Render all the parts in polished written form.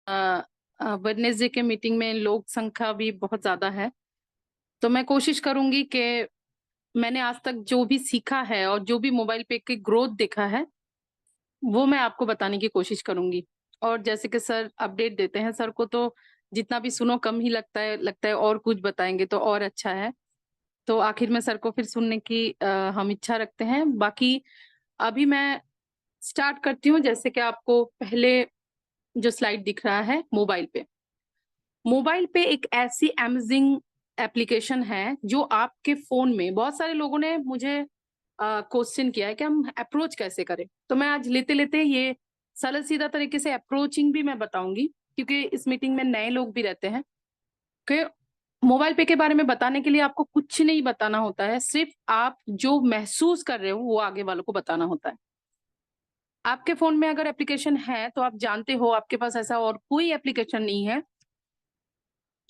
Wednesday के meeting में लोग संख्या भी बहुत ज्यादा है, तो मैं कोशिश करूंगी कि मैंने आज तक जो भी सीखा है और जो भी मोबाइल पे की ग्रोथ देखा है वो मैं आपको बताने की कोशिश करूंगी। और जैसे कि सर अपडेट देते हैं, सर को तो जितना भी सुनो कम ही लगता है और कुछ बताएंगे तो और अच्छा है। तो आखिर में सर को फिर सुनने की हम इच्छा रखते हैं। बाकी अभी मैं स्टार्ट करती हूँ। जैसे कि आपको पहले जो स्लाइड दिख रहा है, मोबाइल पे एक ऐसी अमेजिंग एप्लीकेशन है जो आपके फोन में, बहुत सारे लोगों ने मुझे क्वेश्चन किया है कि हम अप्रोच कैसे करें। तो मैं आज लेते लेते ये सरल सीधा तरीके से अप्रोचिंग भी मैं बताऊंगी, क्योंकि इस मीटिंग में नए लोग भी रहते हैं। कि मोबाइल पे के बारे में बताने के लिए आपको कुछ नहीं बताना होता है, सिर्फ आप जो महसूस कर रहे हो वो आगे वालों को बताना होता है। आपके फोन में अगर एप्लीकेशन है तो आप जानते हो आपके पास ऐसा और कोई एप्लीकेशन नहीं है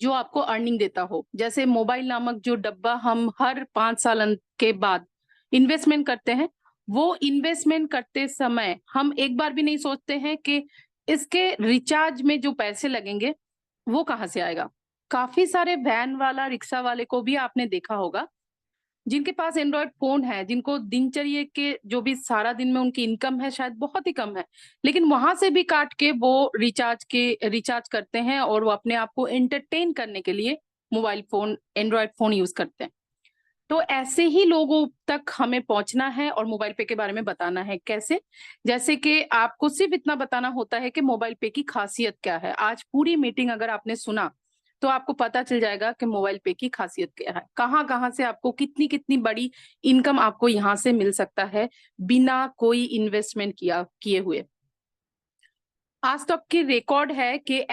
जो आपको अर्निंग देता हो। जैसे मोबाइल नामक जो डब्बा हम हर 5 साल के बाद इन्वेस्टमेंट करते हैं, वो इन्वेस्टमेंट करते समय हम एक बार भी नहीं सोचते हैं कि इसके रिचार्ज में जो पैसे लगेंगे वो कहाँ से आएगा। काफी सारे वैन वाला, रिक्शा वाले को भी आपने देखा होगा जिनके पास एंड्रॉयड फोन है, जिनको दिनचर्या के जो भी सारा दिन में उनकी इनकम है शायद बहुत ही कम है, लेकिन वहां से भी काट के वो रिचार्ज करते हैं और वो अपने आप को एंटरटेन करने के लिए mobile phone, Android phone use करते हैं। तो ऐसे ही लोगों तक हमें पहुंचना है और मोबाइल पे के बारे में बताना है। कैसे? जैसे कि आपको सिर्फ इतना बताना होता है कि मोबाइल पे की खासियत क्या है। आज पूरी मीटिंग अगर आपने सुना तो आपको पता चल जाएगा कि मोबाइल पे की खासियत क्या है, कहाँ कहाँ से आपको कितनी कितनी बड़ी इनकम आपको यहाँ से मिल सकता है बिना कोई इन्वेस्टमेंट किए हुए। आज तक की रिकॉर्ड है कि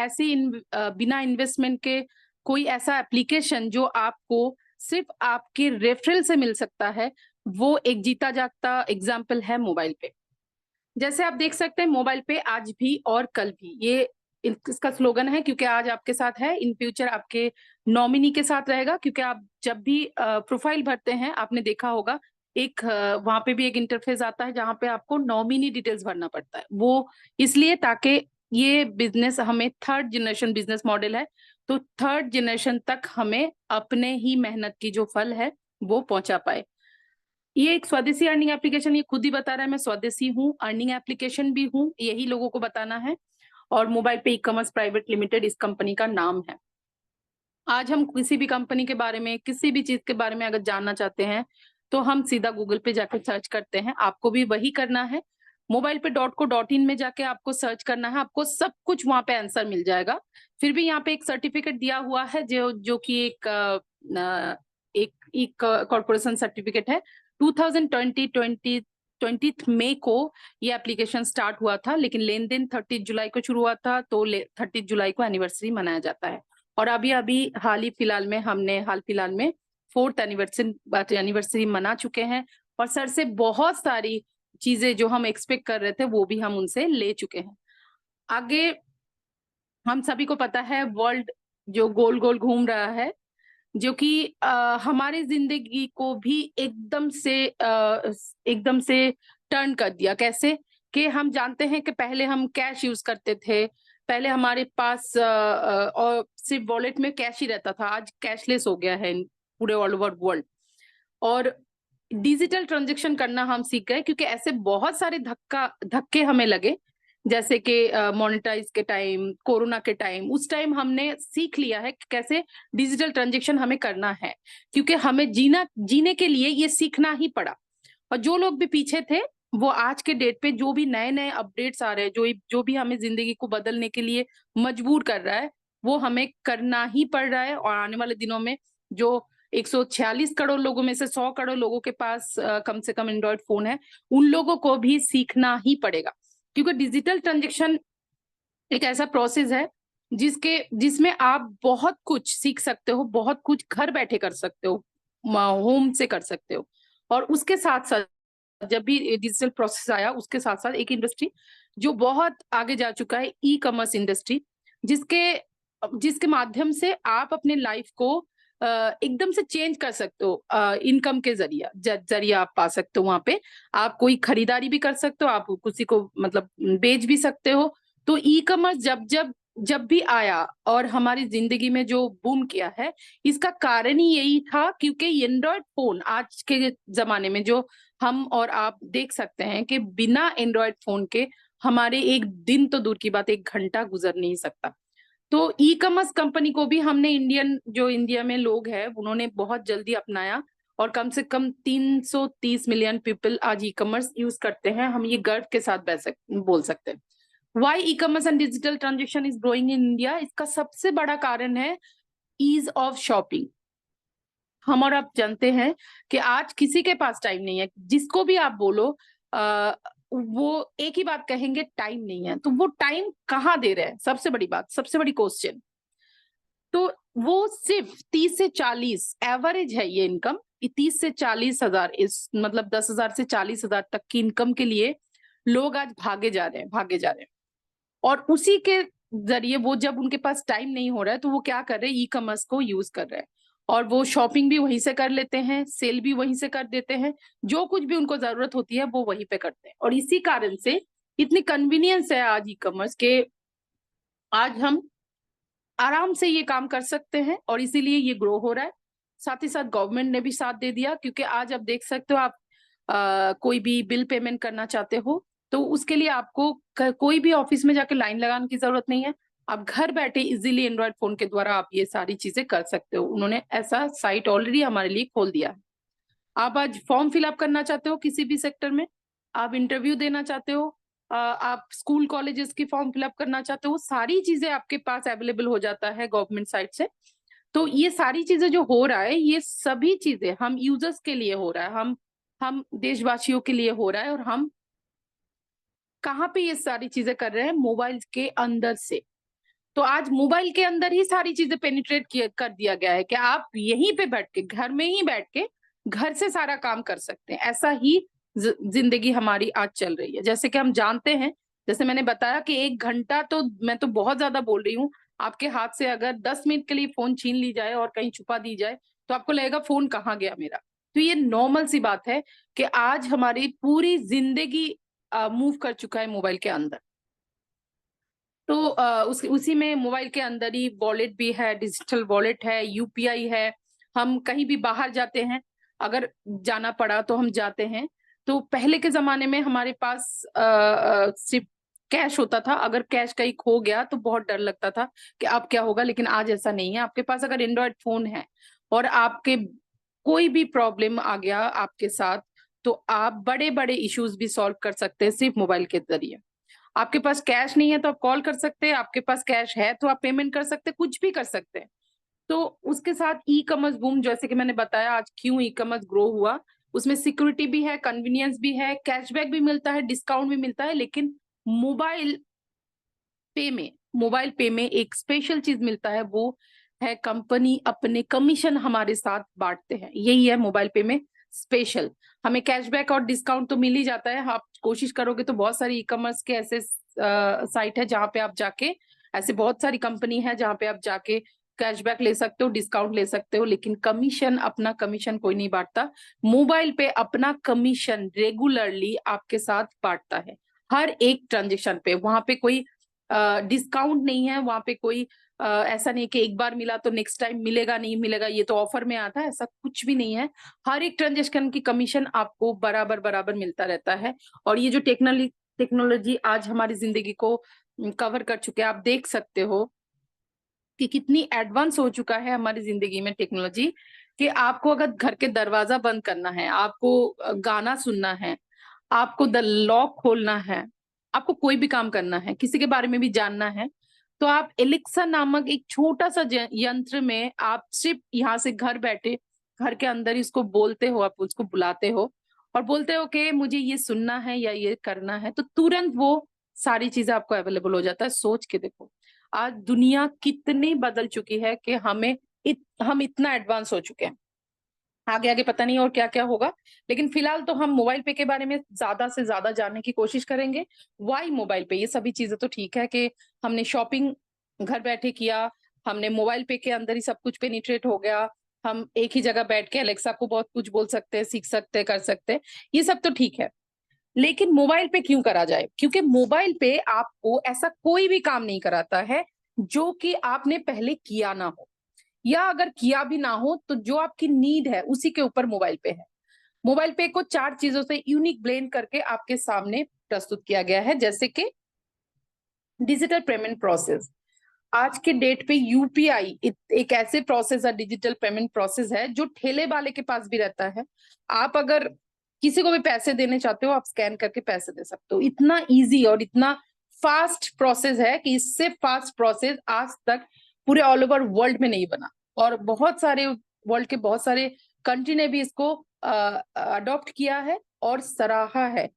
बिना इन्वेस्टमेंट के कोई ऐसा एप्लीकेशन जो आपको सिर्फ आपके रेफरल से मिल सकता है, वो एक जीता जागता एग्जाम्पल है मोबाइल पे। जैसे आप देख सकते हैं मोबाइल पे आज भी और कल भी, ये इसका स्लोगन है, क्योंकि आज आपके साथ है, इन फ्यूचर आपके नॉमिनी के साथ रहेगा। क्योंकि आप जब भी प्रोफाइल भरते हैं, आपने देखा होगा एक वहां पे भी एक इंटरफेस आता है जहां पे आपको नॉमिनी डिटेल्स भरना पड़ता है। वो इसलिए ताकि ये बिजनेस हमें थर्ड जनरेशन बिजनेस मॉडल है, तो थर्ड जनरेशन तक हमें अपने ही मेहनत की जो फल है वो पहुंचा पाए। ये एक स्वदेशी अर्निंग एप्लीकेशन, ये खुद ही बता रहा है मैं स्वदेशी हूँ, अर्निंग एप्लीकेशन भी हूँ, यही लोगों को बताना है। और मोबाइल पे ई कॉमर्स प्राइवेट लिमिटेड इस कंपनी का नाम है। आज हम किसी भी कंपनी के बारे में, किसी भी चीज के बारे में अगर जानना चाहते हैं तो हम सीधा गूगल पे जाकर सर्च करते हैं। आपको भी वही करना है। मोबाइल पे .co.in में जाके आपको सर्च करना है, आपको सब कुछ वहां पे आंसर मिल जाएगा। फिर भी यहाँ पे एक सर्टिफिकेट दिया हुआ है जो कि एक कॉर्पोरेशन सर्टिफिकेट है। 2020 मई को ये एप्लीकेशन स्टार्ट हुआ था, लेकिन लेन देन 30 जुलाई को शुरू हुआ था, तो 30 जुलाई को एनिवर्सरी मनाया जाता है। और अभी अभी हाल फिलहाल में 4th एनिवर्सरी मना चुके हैं। और सर से बहुत सारी चीजें जो हम एक्सपेक्ट कर रहे थे वो भी हम उनसे ले चुके हैं। आगे हम सभी को पता है वर्ल्ड जो गोल गोल घूम रहा है, जो कि हमारी जिंदगी को भी एकदम से टर्न कर दिया। कैसे? कि हम जानते हैं कि पहले हम कैश यूज करते थे, पहले हमारे पास और सिर्फ वॉलेट में कैश ही रहता था, आज कैशलेस हो गया है पूरे ऑल ओवर वर्ल्ड। और डिजिटल ट्रांजेक्शन करना हम सीख गए, क्योंकि ऐसे बहुत सारे धक्के हमें लगे। जैसे कि मोनेटाइज के टाइम, कोरोना के टाइम, उस टाइम हमने सीख लिया है कि कैसे डिजिटल ट्रांजेक्शन हमें करना है, क्योंकि हमें जीने के लिए ये सीखना ही पड़ा। और जो लोग भी पीछे थे वो आज के डेट पे जो भी नए नए अपडेट्स आ रहे हैं, जो भी हमें जिंदगी को बदलने के लिए मजबूर कर रहा है, वो हमें करना ही पड़ रहा है। और आने वाले दिनों में जो 146 करोड़ लोगों में से 100 करोड़ लोगों के पास कम से कम एंड्रॉयड फोन है, उन लोगों को भी सीखना ही पड़ेगा। क्योंकि डिजिटल ट्रांजेक्शन एक ऐसा प्रोसेस है जिसमें आप बहुत कुछ सीख सकते हो, बहुत कुछ घर बैठे कर सकते हो, होम से कर सकते हो। और उसके साथ साथ जब भी डिजिटल प्रोसेस आया, उसके साथ साथ एक इंडस्ट्री जो बहुत आगे जा चुका है, ई कॉमर्स इंडस्ट्री, जिसके जिसके माध्यम से आप अपने लाइफ को एकदम से चेंज कर सकते हो। इनकम के जरिए आप पा सकते हो। वहां पे आप कोई खरीदारी भी कर सकते हो, आप किसी को मतलब बेच भी सकते हो। तो ई कॉमर्स जब जब जब भी आया और हमारी जिंदगी में जो बूम किया है, इसका कारण ही यही था, क्योंकि एंड्रॉयड फोन आज के जमाने में जो हम और आप देख सकते हैं कि बिना एंड्रॉयड फोन के हमारे एक दिन तो दूर की बात, एक घंटा गुजर नहीं सकता। तो ई कॉमर्स कंपनी को भी हमने जो इंडिया में लोग हैं उन्होंने बहुत जल्दी अपनाया, और कम से कम 330 मिलियन पीपल आज ई कॉमर्स यूज करते हैं। हम ये गर्व के साथ बोल सकते हैं। Why e commerce and digital transaction is growing in India, इसका सबसे बड़ा कारण है ईज ऑफ शॉपिंग। हम और आप जानते हैं कि आज किसी के पास टाइम नहीं है, जिसको भी आप बोलो वो एक ही बात कहेंगे, टाइम नहीं है। तो वो टाइम कहाँ दे रहे हैं, सबसे बड़ी बात, सबसे बड़ी क्वेश्चन। तो वो सिर्फ 30 से 40 एवरेज है ये इनकम, 30 से 40 हजार, इस मतलब 10 हजार से 40 हजार तक की इनकम के लिए लोग आज भागे जा रहे हैं, भागे जा रहे हैं। और उसी के जरिए वो, जब उनके पास टाइम नहीं हो रहा है तो वो क्या कर रहे हैं, ई कॉमर्स को यूज कर रहे हैं, और वो शॉपिंग भी वहीं से कर लेते हैं, सेल भी वहीं से कर देते हैं, जो कुछ भी उनको जरूरत होती है वो वहीं पे करते हैं। और इसी कारण से इतनी कन्वीनियंस है आज ई कॉमर्स के, आज हम आराम से ये काम कर सकते हैं, और इसीलिए ये ग्रो हो रहा है। साथ ही साथ गवर्नमेंट ने भी साथ दे दिया, क्योंकि आज आप देख सकते हो, आप कोई भी बिल पेमेंट करना चाहते हो तो उसके लिए आपको कोई भी ऑफिस में जाके लाइन लगाने की जरूरत नहीं है। आप घर बैठे इजीली एंड्रॉयड फोन के द्वारा आप ये सारी चीजें कर सकते हो। उन्होंने ऐसा साइट ऑलरेडी हमारे लिए खोल दिया है। आप आज फॉर्म फिलअप करना चाहते हो किसी भी सेक्टर में, आप इंटरव्यू देना चाहते हो, आप स्कूल कॉलेजेस की फॉर्म फिलअप करना चाहते हो, सारी चीजें आपके पास अवेलेबल हो जाता है गवर्नमेंट साइट से। तो ये सारी चीजें जो हो रहा है, ये सभी चीजें हम यूजर्स के लिए हो रहा है, हम देशवासियों के लिए हो रहा है। और हम कहाँ पे ये सारी चीजें कर रहे हैं, मोबाइल के अंदर से। तो आज मोबाइल के अंदर ही सारी चीजें पेनिट्रेट कर दिया गया है कि आप यहीं पे बैठ के, घर में ही बैठ के, घर से सारा काम कर सकते हैं। ऐसा ही जिंदगी हमारी आज चल रही है। जैसे कि हम जानते हैं, जैसे मैंने बताया कि एक घंटा, तो मैं तो बहुत ज्यादा बोल रही हूँ, आपके हाथ से अगर 10 मिनट के लिए फोन छीन ली जाए और कहीं छुपा दी जाए तो आपको लगेगा फोन कहाँ गया मेरा। तो ये नॉर्मल सी बात है कि आज हमारी पूरी जिंदगी मूव कर चुका है मोबाइल के अंदर। तो उसी में मोबाइल के अंदर ही वॉलेट भी है, डिजिटल वॉलेट है, यूपीआई है। हम कहीं भी बाहर जाते हैं, अगर जाना पड़ा तो हम जाते हैं। तो पहले के जमाने में हमारे पास सिर्फ कैश होता था, अगर कैश कहीं खो गया तो बहुत डर लगता था कि अब क्या होगा। लेकिन आज ऐसा नहीं है, आपके पास अगर एंड्रॉयड फोन है और आपके कोई भी प्रॉब्लम आ गया आपके साथ, तो आप बड़े बड़े इश्यूज भी सॉल्व कर सकते हैं सिर्फ मोबाइल के जरिए। आपके पास कैश नहीं है तो आप कॉल कर सकते हैं, आपके पास कैश है तो आप पेमेंट कर सकते हैं, कुछ भी कर सकते हैं। तो उसके साथ ई कॉमर्स बूम, जैसे कि मैंने बताया आज क्यों ई कॉमर्स ग्रो हुआ, उसमें सिक्योरिटी भी है, कन्वीनियंस भी है, कैशबैक भी मिलता है, डिस्काउंट भी मिलता है। लेकिन मोबाइल मोबाइल पे में एक स्पेशल चीज मिलता है, वो है कंपनी अपने कमीशन हमारे साथ बांटते हैं। यही है मोबाइल पे में स्पेशल। हमें कैशबैक और डिस्काउंट तो मिल ही जाता है, आप कोशिश करोगे तो बहुत सारी ई कॉमर्स के ऐसे साइट है जहां पे आप जाके, ऐसे बहुत सारी कंपनी है जहां पे आप जाके कैशबैक ले सकते हो, डिस्काउंट ले सकते हो। लेकिन कमीशन, अपना कमीशन कोई नहीं बांटता। मोबाइल पे अपना कमीशन रेगुलरली आपके साथ बांटता है, हर एक ट्रांजेक्शन पे। वहां पे कोई डिस्काउंट नहीं है, वहां पे कोई ऐसा नहीं कि एक बार मिला तो नेक्स्ट टाइम मिलेगा नहीं मिलेगा, ये तो ऑफर में आता है, ऐसा कुछ भी नहीं है। हर एक ट्रांजेक्शन की कमीशन आपको बराबर बराबर मिलता रहता है। और ये जो टेक्नोलॉजी आज हमारी जिंदगी को कवर कर चुके हैं, आप देख सकते हो कि कितनी एडवांस हो चुका है हमारी जिंदगी में टेक्नोलॉजी, कि आपको अगर घर के दरवाजा बंद करना है, आपको गाना सुनना है, आपको द लॉक खोलना है, आपको कोई भी काम करना है, किसी के बारे में भी जानना है, तो आप एलेक्सा नामक एक छोटा सा यंत्र में आप सिर्फ यहाँ से घर बैठे, घर के अंदर ही उसको बोलते हो, आप उसको बुलाते हो और बोलते हो कि मुझे ये सुनना है या ये करना है, तो तुरंत वो सारी चीजें आपको अवेलेबल हो जाता है। सोच के देखो आज दुनिया कितनी बदल चुकी है कि हम इतना एडवांस हो चुके हैं। आगे आगे पता नहीं और क्या क्या होगा, लेकिन फिलहाल तो हम मोबाइल पे के बारे में ज्यादा से ज्यादा जानने की कोशिश करेंगे। वाई मोबाइल पे, ये सभी चीजें तो ठीक है कि हमने शॉपिंग घर बैठे किया, हमने मोबाइल पे के अंदर ही सब कुछ पेनिट्रेट हो गया, हम एक ही जगह बैठ के अलेक्सा को बहुत कुछ बोल सकते हैं, सीख सकते हैं, कर सकते हैं, ये सब तो ठीक है। लेकिन मोबाइल पे क्यों करा जाए, क्योंकि मोबाइल पे आपको ऐसा कोई भी काम नहीं कराता है जो कि आपने पहले किया ना हो, या अगर किया भी ना हो तो जो आपकी नीड है उसी के ऊपर मोबाइल पे है। मोबाइल पे को 4 चीजों से यूनिक ब्लेंड करके आपके सामने प्रस्तुत किया गया है, जैसे कि डिजिटल पेमेंट प्रोसेस। आज के डेट पे यूपीआई एक ऐसे प्रोसेस है, डिजिटल पेमेंट प्रोसेस है, जो ठेले वाले के पास भी रहता है। आप अगर किसी को भी पैसे देने चाहते हो, आप स्कैन करके पैसे दे सकते हो। इतना इजी और इतना फास्ट प्रोसेस है कि इससे फास्ट प्रोसेस आज तक पूरे ऑल ओवर वर्ल्ड में नहीं बना, और बहुत सारे वर्ल्ड के बहुत सारे कंट्री ने भी इसको अडॉप्ट किया है और सराहा है,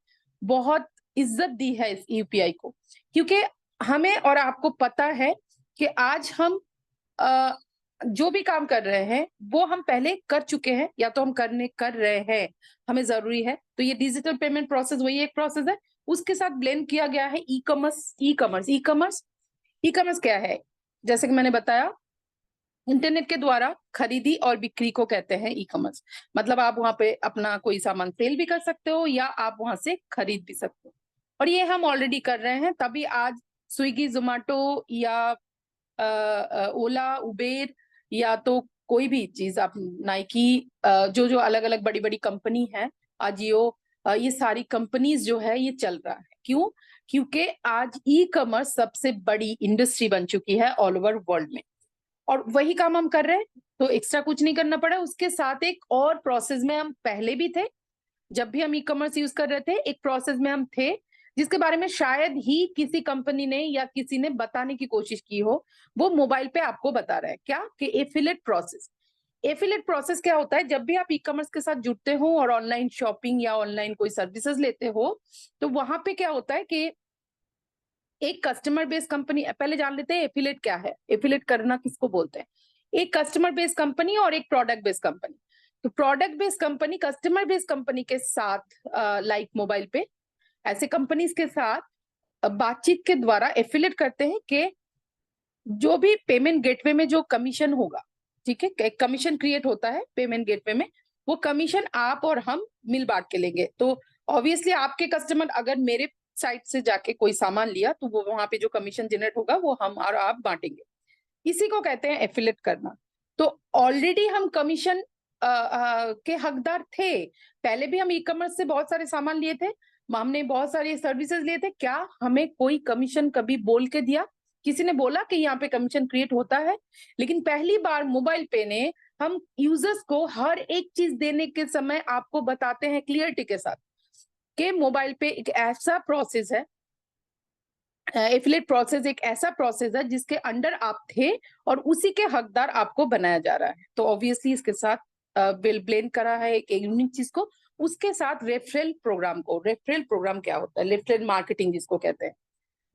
बहुत इज्जत दी है इस यूपीआई को। क्योंकि हमें और आपको पता है कि आज हम जो भी काम कर रहे हैं वो हम पहले कर चुके हैं, या तो हम कर रहे हैं, हमें जरूरी है। तो ये डिजिटल पेमेंट प्रोसेस वही एक प्रोसेस है, उसके साथ ब्लेंड किया गया है ई कॉमर्स। ई कॉमर्स क्या है? जैसे कि मैंने बताया, इंटरनेट के द्वारा खरीदी और बिक्री को कहते हैं ई कॉमर्स। मतलब आप वहां पे अपना कोई सामान सेल भी कर सकते हो, या आप वहां से खरीद भी सकते हो, और ये हम ऑलरेडी कर रहे हैं। तभी आज स्विगी, जोमेटो या ओला, उबेर, या तो कोई भी चीज आप, नाइकी, जो जो अलग अलग बड़ी बड़ी कंपनी है, अजियो, ये सारी कंपनीज जो है ये चल रहा है। क्यों? क्योंकि आज ई कॉमर्स सबसे बड़ी इंडस्ट्री बन चुकी है ऑल ओवर वर्ल्ड में, और वही काम हम कर रहे हैं। तो एक्स्ट्रा कुछ नहीं करना पड़ा। उसके साथ एक और प्रोसेस में हम पहले भी थे, जब भी हम ई कॉमर्स यूज कर रहे थे, एक प्रोसेस में हम थे जिसके बारे में शायद ही किसी कंपनी ने या किसी ने बताने की कोशिश की हो। वो मोबाइल पे आपको बता रहा है क्या, कि एफिलेट प्रोसेस। एफिलेट प्रोसेस क्या होता है? जब भी आप ई कॉमर्स के साथ जुड़ते हो और ऑनलाइन शॉपिंग या ऑनलाइन कोई सर्विसेज लेते हो, तो वहां पे क्या होता है कि एक कस्टमर बेस्ड कंपनी, पहले जान लेते हैं एफिलेट क्या है, एफिलेट करना किसको बोलते हैं। एक कस्टमर बेस्ड कंपनी और एक प्रोडक्ट बेस्ड कंपनी। तो product based company customer based company के साथ, लाइक मोबाइल पे, ऐसे कंपनीज के साथ बातचीत के द्वारा एफिलेट करते हैं कि जो भी पेमेंट गेटवे में जो कमीशन होगा, ठीक है, एक कमीशन क्रिएट होता है पेमेंट गेटवे में, वो कमीशन आप और हम मिल बांट के लेंगे। तो ऑब्वियसली आपके कस्टमर अगर मेरे साइट से जाके कोई सामान लिया, तो वो वहां पे जो कमीशन जनरेट होगा वो हम और आप बांटेंगे। इसी को कहते हैं एफिलेट करना। तो ऑलरेडी हम कमीशन के हकदार थे। पहले भी हम ई कॉमर्स से बहुत सारे सामान लिए थे, हमने बहुत सारी सर्विसेज लिए थे। क्या हमें कोई कमीशन कभी बोल के दिया? किसी ने बोला कि यहाँ पे कमीशन क्रिएट होता है? लेकिन पहली बार मोबाइल पे ने हम यूजर्स को हर एक चीज देने के समय आपको बताते हैं क्लियरिटी के साथ कि मोबाइल पे एक ऐसा प्रोसेस है, एफिलेट प्रोसेस एक ऐसा प्रोसेस है जिसके अंडर आप थे और उसी के हकदार आपको बनाया जा रहा है। तो ऑब्वियसली इसके साथ बिल ब्लेंड करा है एक यूनिक चीज को, उसके साथ रेफरल प्रोग्राम को। रेफरल प्रोग्राम क्या होता है? रेफरल मार्केटिंग जिसको कहते हैं।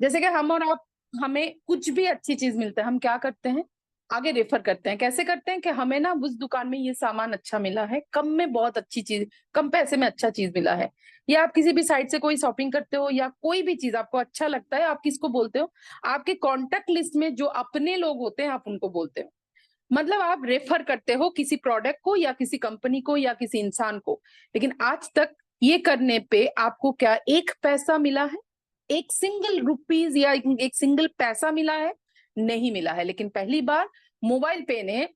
जैसे कि हम और आप, हमें कुछ भी अच्छी चीज मिलता है, हम क्या करते हैं? आगे रेफर करते हैं। कैसे करते हैं? कि हमें ना उस दुकान में ये सामान अच्छा मिला है, कम में बहुत अच्छी चीज, कम पैसे में अच्छा चीज मिला है। या आप किसी भी साइट से कोई शॉपिंग करते हो, या कोई भी चीज आपको अच्छा लगता है, आप किसको बोलते हो? आपके कॉन्टेक्ट लिस्ट में जो अपने लोग होते हैं, आप उनको बोलते हो। मतलब आप रेफर करते हो किसी प्रोडक्ट को या किसी कंपनी को या किसी इंसान को। लेकिन आज तक ये करने पे आपको क्या एक पैसा मिला है? एक सिंगल रुपीज या एक सिंगल पैसा मिला है? नहीं मिला है। लेकिन पहली बार मोबाइल पे ने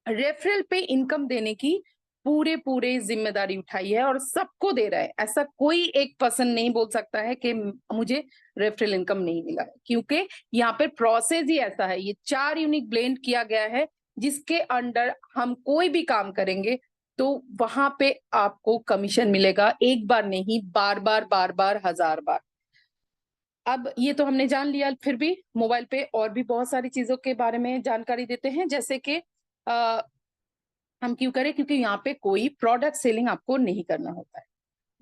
रेफरल पे इनकम देने की पूरे पूरे जिम्मेदारी उठाई है और सबको दे रहा है। ऐसा कोई एक पर्सन नहीं बोल सकता है कि मुझे रेफरल इनकम नहीं मिला है, क्योंकि यहाँ पे प्रोसेस ही ऐसा है। ये 4 यूनिक ब्लेंड किया गया है, जिसके अंडर हम कोई भी काम करेंगे तो वहां पे आपको कमीशन मिलेगा। एक बार नहीं, बार बार बार बार, हजार बार। अब ये तो हमने जान लिया। फिर भी मोबाइल पे और भी बहुत सारी चीजों के बारे में जानकारी देते हैं, जैसे कि हम क्यों करें? क्योंकि यहाँ पे कोई प्रोडक्ट सेलिंग आपको नहीं करना होता है।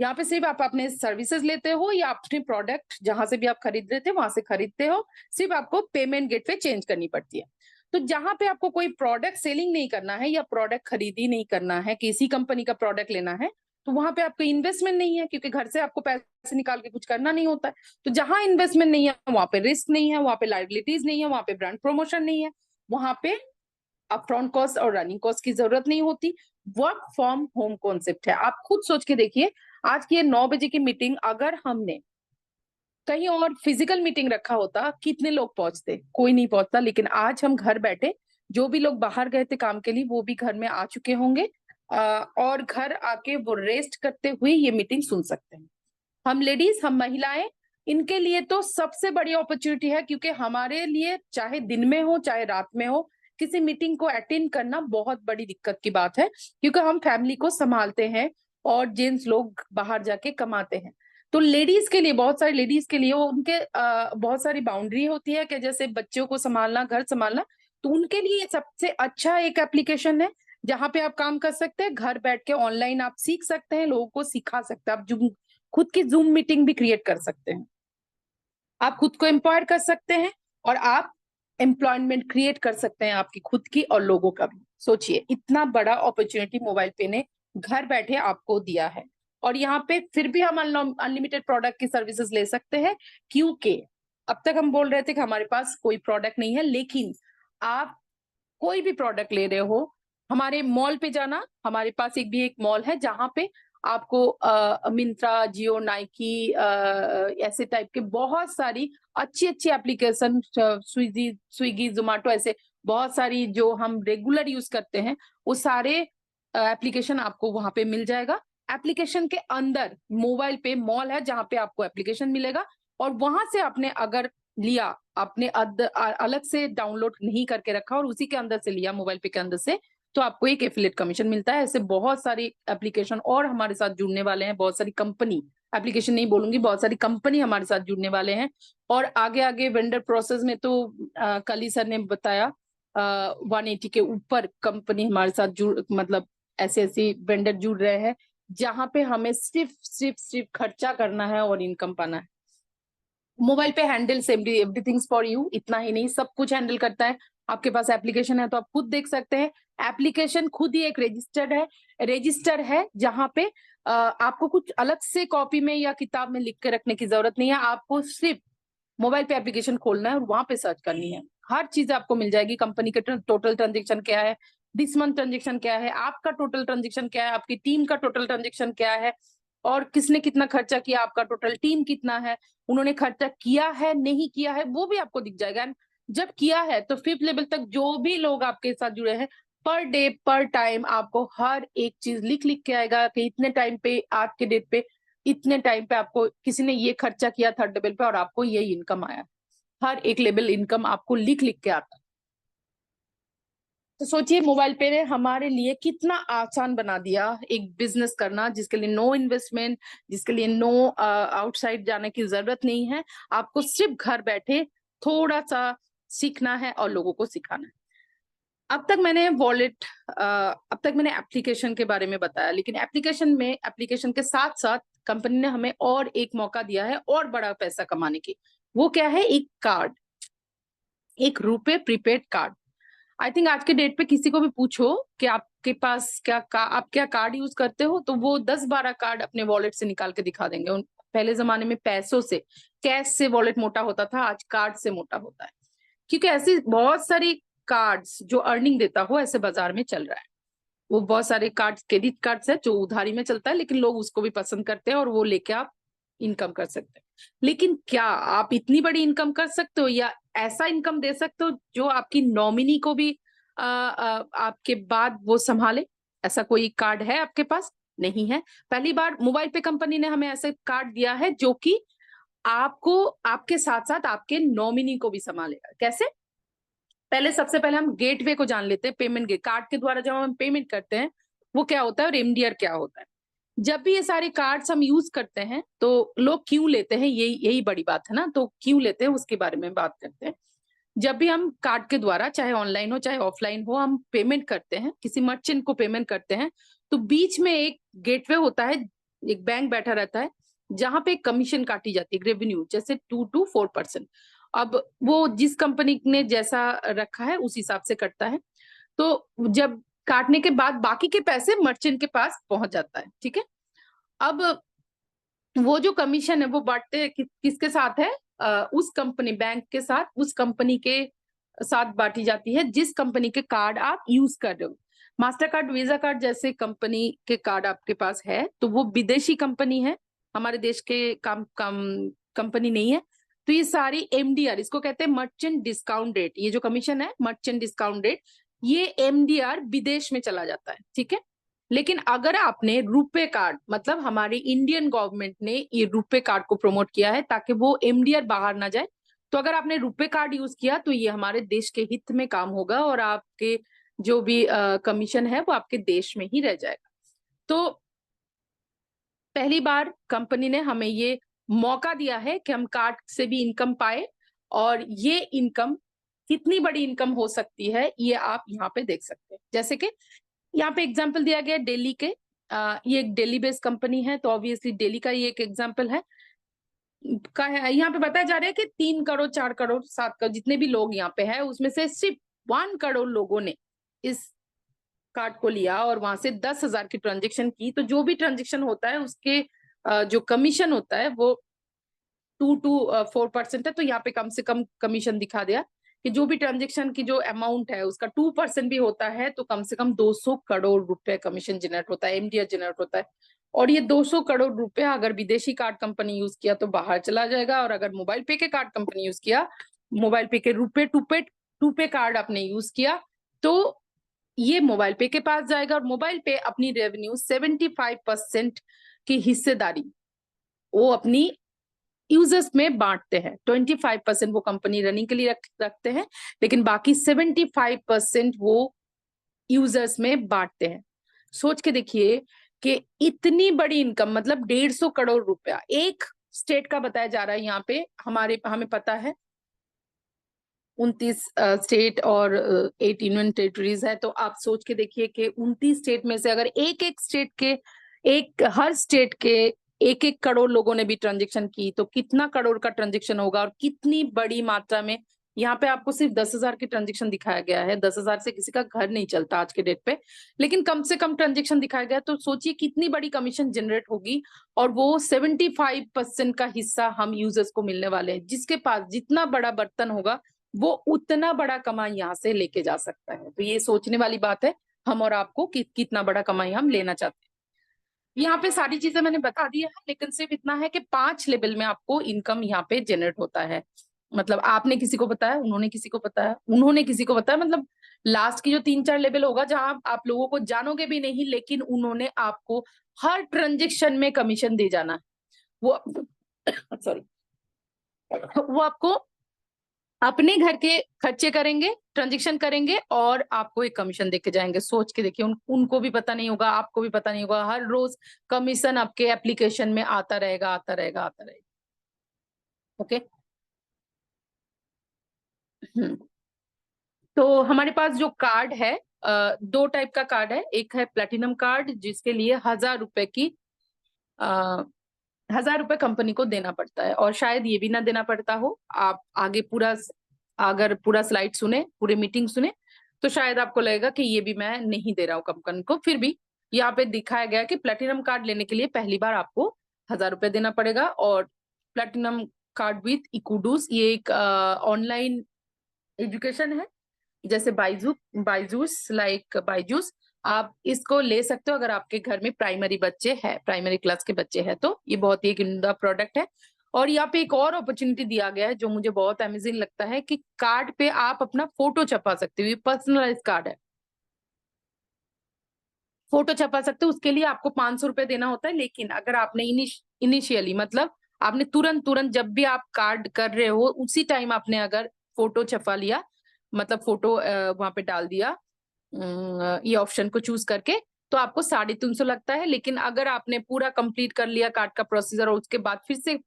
यहाँ पे सिर्फ आप अपने सर्विसेज लेते हो या अपने प्रोडक्ट जहां से भी आप खरीद रहे थे वहां से खरीदते हो, सिर्फ आपको पेमेंट गेटवे चेंज करनी पड़ती है। तो जहां पे आपको कोई प्रोडक्ट सेलिंग नहीं करना है या प्रोडक्ट खरीदी नहीं करना है, किसी कंपनी का प्रोडक्ट लेना है, तो वहां पे आपको इन्वेस्टमेंट नहीं है, क्योंकि घर से आपको पैसे निकाल के कुछ करना नहीं होता है। तो जहां इन्वेस्टमेंट नहीं है वहां पे रिस्क नहीं है, वहां पे लाइबिलिटीज नहीं है, वहां पे ब्रांड प्रमोशन नहीं है, वहां पे अपफ्रंट कॉस्ट और रनिंग कॉस्ट की जरूरत नहीं होती। वर्क फ्रॉम होम कॉन्सेप्ट है। आप खुद सोच के देखिए, आज की ये 9 बजे की मीटिंग अगर हमने कहीं और फिजिकल मीटिंग रखा होता, कितने लोग पहुंचते? कोई नहीं पहुंचता। लेकिन आज हम घर बैठे, जो भी लोग बाहर गए थे काम के लिए वो भी घर में आ चुके होंगे, और घर आके वो रेस्ट करते हुए ये मीटिंग सुन सकते हैं। हम लेडीज, हम महिलाएं, इनके लिए तो सबसे बड़ी अपॉर्चुनिटी है, क्योंकि हमारे लिए चाहे दिन में हो चाहे रात में हो, किसी मीटिंग को अटेंड करना बहुत बड़ी दिक्कत की बात है, क्योंकि हम फैमिली को संभालते हैं और जेंट्स लोग बाहर जाके कमाते हैं। तो लेडीज के लिए, बहुत सारी लेडीज के लिए उनके बहुत सारी बाउंड्री होती है कि जैसे बच्चों को संभालना, घर संभालना, तो उनके लिए ये सबसे अच्छा एक एप्लीकेशन है जहां पे आप काम कर सकते हैं। घर बैठ के ऑनलाइन आप सीख सकते हैं, लोगों को सिखा सकते हैं, आप जो खुद की जूम मीटिंग भी क्रिएट कर सकते हैं, आप खुद को एम्पावर कर सकते हैं, और आप एम्प्लॉयमेंट क्रिएट कर सकते हैं, आपकी खुद की और लोगों का भी। सोचिए, इतना बड़ा अपॉर्चुनिटी मोबाइल पे ने घर बैठे आपको दिया है। और यहाँ पे फिर भी हम अनलिमिटेड प्रोडक्ट की सर्विसेज ले सकते हैं, क्योंकि अब तक हम बोल रहे थे कि हमारे पास कोई प्रोडक्ट नहीं है, लेकिन आप कोई भी प्रोडक्ट ले रहे हो, हमारे मॉल पे जाना, हमारे पास एक मॉल है जहां पे आपको मिंत्रा, जियो, नाइकी, ऐसे टाइप के बहुत सारी अच्छी अच्छी एप्लीकेशन, स्विगी स्विगी जोमेटो, ऐसे बहुत सारी जो हम रेगुलर यूज करते हैं, वो सारे एप्लीकेशन आपको वहां पे मिल जाएगा। एप्लीकेशन के अंदर मोबाइल पे मॉल है जहां पे आपको एप्लीकेशन मिलेगा, और वहां से आपने अगर लिया, आपने अलग से डाउनलोड नहीं करके रखा और उसी के अंदर से लिया मोबाइल पे के अंदर से, तो आपको एक एफिलिएट कमीशन मिलता है। ऐसे बहुत सारी एप्लीकेशन और हमारे साथ जुड़ने वाले हैं, बहुत सारी कंपनी, एप्लीकेशन नहीं बोलूंगी, बहुत सारी कंपनी हमारे साथ जुड़ने वाले हैं। और आगे आगे वेंडर प्रोसेस में तो कल ही सर ने बताया, 180 के ऊपर कंपनी हमारे साथ जुड़, मतलब ऐसे ऐसे वेंडर जुड़ रहे हैं जहां पे हमें सिर्फ सिर्फ सिर्फ खर्चा करना है और इनकम पाना है। मोबाइल पे हैंडल्स एवरीथिंग फॉर यू, इतना ही नहीं, सब कुछ हैंडल करता है। आपके पास एप्लीकेशन है तो आप खुद देख सकते हैं, एप्लीकेशन खुद ही एक रजिस्टर है जहां पे आपको कुछ अलग से कॉपी में या किताब में लिख के रखने की जरूरत नहीं है। आपको सिर्फ मोबाइल पे एप्लीकेशन खोलना है और वहां पे सर्च करनी है, हर चीज आपको मिल जाएगी। कंपनी के टोटल ट्रांजेक्शन क्या है, दिस मंथ ट्रांजेक्शन क्या है, आपका टोटल ट्रांजेक्शन क्या है, आपकी टीम का टोटल ट्रांजेक्शन क्या है, और किसने कितना खर्चा किया, आपका टोटल टीम कितना है, उन्होंने खर्चा किया है नहीं किया है वो भी आपको दिख जाएगा। जब किया है तो 5th लेवल तक जो भी लोग आपके साथ जुड़े हैं, पर डे पर टाइम आपको हर एक चीज लिख लिख के आएगा कि इतने टाइम पे, आज के डेट पे इतने टाइम पे आपको किसी ने ये खर्चा किया 3rd लेवल पे और आपको ये इनकम आया। हर एक लेवल इनकम आपको लिख लिख के आता है। तो सोचिए, मोबाइल पे ने हमारे लिए कितना आसान बना दिया एक बिजनेस करना, जिसके लिए नो इन्वेस्टमेंट, जिसके लिए नो आउटसाइड जाने की जरूरत नहीं है। आपको सिर्फ घर बैठे थोड़ा सा सीखना है और लोगों को सिखाना है। अब तक मैंने एप्लीकेशन के बारे में बताया, लेकिन एप्लीकेशन के साथ साथ कंपनी ने हमें और एक मौका दिया है और बड़ा पैसा कमाने की। वो क्या है? एक कार्ड, एक रुपए प्रीपेड कार्ड। आई थिंक आज के डेट पे किसी को भी पूछो कि आपके पास आप क्या कार्ड यूज करते हो, तो वो 10-12 कार्ड अपने वॉलेट से निकाल के दिखा देंगे। पहले जमाने में पैसों से, कैश से वॉलेट मोटा होता था, आज कार्ड से मोटा होता है, क्योंकि ऐसी बहुत सारी कार्ड्स जो अर्निंग देता हो ऐसे बाजार में चल रहा है। वो बहुत सारे कार्ड, क्रेडिट कार्ड्स है जो उधारी में चलता है, लेकिन लोग उसको भी पसंद करते हैं और वो लेके आप इनकम कर सकते हैं। लेकिन क्या आप इतनी बड़ी इनकम कर सकते हो, या ऐसा इनकम दे सकते हो जो आपकी नॉमिनी को भी आपके बाद वो संभाले? ऐसा कोई कार्ड है आपके पास? नहीं है। पहली बार मोबाइल पे कंपनी ने हमें ऐसे कार्ड दिया है जो कि आपको, आपके साथ साथ आपके नॉमिनी को भी संभालेगा। कैसे? पहले, सबसे पहले हम गेटवे को जान लेते हैं। पेमेंट गेट कार्ड के द्वारा जब हम पेमेंट करते हैं वो क्या होता है, और एमडीआर क्या होता है। जब भी ये सारे कार्ड्स हम यूज करते हैं तो लोग क्यों लेते हैं, यही बड़ी बात है ना। तो क्यों लेते हैं उसके बारे में बात करते हैं। जब भी हम कार्ड के द्वारा, चाहे ऑनलाइन हो चाहे ऑफलाइन हो, हम पेमेंट करते हैं, किसी मर्चेंट को पेमेंट करते हैं, तो बीच में एक गेटवे होता है, एक बैंक बैठा रहता है जहां पे कमीशन काटी जाती है, रेवेन्यू, जैसे 2 to 4%। अब वो जिस कंपनी ने जैसा रखा है उस हिसाब से कटता है। तो जब काटने के बाद बाकी के पैसे मर्चेंट के पास पहुंच जाता है, ठीक है। अब वो जो कमीशन है वो बांटते हैं किसके साथ है? उस कंपनी, बैंक के साथ, उस कंपनी के साथ बांटी जाती है जिस कंपनी के कार्ड आप यूज कर रहे हो। मास्टर कार्ड, वीजा कार्ड जैसे कंपनी के कार्ड आपके पास है तो वो विदेशी कंपनी है, हमारे देश के काम कंपनी नहीं है। तो ये सारी एमडीआर, इसको कहते हैं मर्चेंट डिस्काउंट रेट, ये जो कमीशन है मर्चेंट डिस्काउंट रेट, ये एमडीआर विदेश में चला जाता है, ठीक है। लेकिन अगर आपने रुपे कार्ड, मतलब हमारी इंडियन गवर्नमेंट ने ये रुपे कार्ड को प्रमोट किया है ताकि वो एमडीआर बाहर ना जाए, तो अगर आपने रुपे कार्ड यूज किया तो ये हमारे देश के हित में काम होगा और आपके जो भी कमीशन है वो आपके देश में ही रह जाएगा। तो पहली बार कंपनी ने हमें ये मौका दिया है कि हम कार्ड से भी इनकम पाए, और ये इनकम कितनी बड़ी इनकम हो सकती है ये आप यहाँ पे देख सकते हैं। जैसे कि यहाँ पे एग्जाम्पल दिया गया दिल्ली के, ये एक दिल्ली बेस्ड कंपनी है, तो ऑब्वियसली दिल्ली का ये एक एग्जाम्पल है का है। यहाँ पे बताया जा रहा है कि 3 करोड़ 4 करोड़ 7 करोड़ जितने भी लोग यहाँ पे है, उसमें से सिर्फ 1 करोड़ लोगों ने इस कार्ड को लिया और वहां से 10,000 की ट्रांजेक्शन की। तो जो भी ट्रांजेक्शन होता है उसके जो कमीशन होता है वो 2 to 4% है। तो यहाँ पे कम से कम कमीशन दिखा दिया कि जो भी ट्रांजेक्शन की जो अमाउंट है उसका 2% भी होता है तो कम से कम 200 करोड़ रुपए कमीशन जनरेट होता है, एमडीआर जनरेट होता है। और ये 200 करोड़ रुपए अगर विदेशी कार्ड कंपनी यूज किया तो बाहर चला जाएगा, और अगर मोबाइल पे के कार्ड कंपनी यूज किया, मोबाइल पे के टू पे कार्ड आपने यूज किया, तो ये मोबाइल पे के पास जाएगा, और मोबाइल पे अपनी रेवेन्यू 75% की हिस्सेदारी वो अपनी यूजर्स में बांटते हैं। 25% वो कंपनी रनिंग के लिए रखते हैं, लेकिन बाकी 75% वो यूजर्स में बांटते हैं। सोच के देखिए कि इतनी बड़ी इनकम, मतलब 150 करोड़ रुपया एक स्टेट का बताया जा रहा है। यहाँ पे हमें पता है 29 स्टेट और 18 यूनियन टेरिटरीज है। तो आप सोच के देखिए कि 29 स्टेट में से अगर हर स्टेट के 1-1 करोड़ लोगों ने भी ट्रांजेक्शन की तो कितना करोड़ का ट्रांजेक्शन होगा, और कितनी बड़ी मात्रा में। यहाँ पे आपको सिर्फ 10,000 की ट्रांजेक्शन दिखाया गया है, 10,000 से किसी का घर नहीं चलता आज के डेट पे, लेकिन कम से कम ट्रांजेक्शन दिखाया गया। तो सोचिए कितनी बड़ी कमीशन जनरेट होगी, और वो 75% का हिस्सा हम यूजर्स को मिलने वाले हैं। जिसके पास जितना बड़ा बर्तन होगा वो उतना बड़ा कमाई यहाँ से लेके जा सकता है। तो ये सोचने वाली बात है हम और आपको कि कितना बड़ा कमाई हम लेना चाहते हैं। यहाँ पे सारी चीजें मैंने बता दी है, लेकिन सिर्फ इतना है कि 5 लेवल में आपको इनकम यहाँ पे जनरेट होता है। मतलब आपने किसी को बताया, उन्होंने किसी को बताया, उन्होंने किसी को बताया, मतलब लास्ट की जो 3-4 लेवल होगा जहां आप लोगों को जानोगे भी नहीं, लेकिन उन्होंने आपको हर ट्रांजेक्शन में कमीशन दे जाना है। वो सॉरी वो आपको अपने घर के खर्चे करेंगे, ट्रांजेक्शन करेंगे और आपको एक कमीशन देके जाएंगे। सोच के देखिए, उनको भी पता नहीं होगा, आपको भी पता नहीं होगा, हर रोज कमीशन आपके एप्लीकेशन में आता रहेगा, आता रहेगा, आता रहेगा। ओके। तो हमारे पास जो कार्ड है, 2 टाइप का कार्ड है। एक है प्लेटिनम कार्ड जिसके लिए 1,000 रुपए की 1,000 रुपए कंपनी को देना पड़ता है, और शायद ये भी ना देना पड़ता हो। आप आगे अगर पूरा स्लाइड सुने, पूरी मीटिंग सुने, तो शायद आपको लगेगा कि ये भी मैं नहीं दे रहा हूँ कंपनी को। फिर भी यहाँ पे दिखाया गया कि प्लेटिनम कार्ड लेने के लिए पहली बार आपको 1,000 रुपए देना पड़ेगा। और प्लेटिनम कार्ड विथ इकुडूस, ये एक ऑनलाइन एजुकेशन है, जैसे बाइजूस लाइक बाइजूस। आप इसको ले सकते हो अगर आपके घर में प्राइमरी बच्चे हैं, प्राइमरी क्लास के बच्चे हैं, तो ये बहुत ही एक इनका प्रोडक्ट है। और यहाँ पे एक और अपॉर्चुनिटी दिया गया है जो मुझे बहुत अमेजिंग लगता है कि कार्ड पे आप अपना फोटो छपा सकते हो। ये पर्सनलाइज कार्ड है, फोटो छपा सकते हो। उसके लिए आपको 500 रुपए देना होता है, लेकिन अगर आपने इनिशियली, मतलब आपने तुरंत तुरंत जब भी आप कार्ड कर रहे हो उसी टाइम आपने अगर फोटो छपा लिया, मतलब फोटो वहां पे डाल दिया, ये ऑप्शन को चूज करके, तो आपको 350 लगता है। लेकिन अगर आपने पूरा कंप्लीट कर लिया कार्ड का प्रोसीजर और उसके बाद फिर से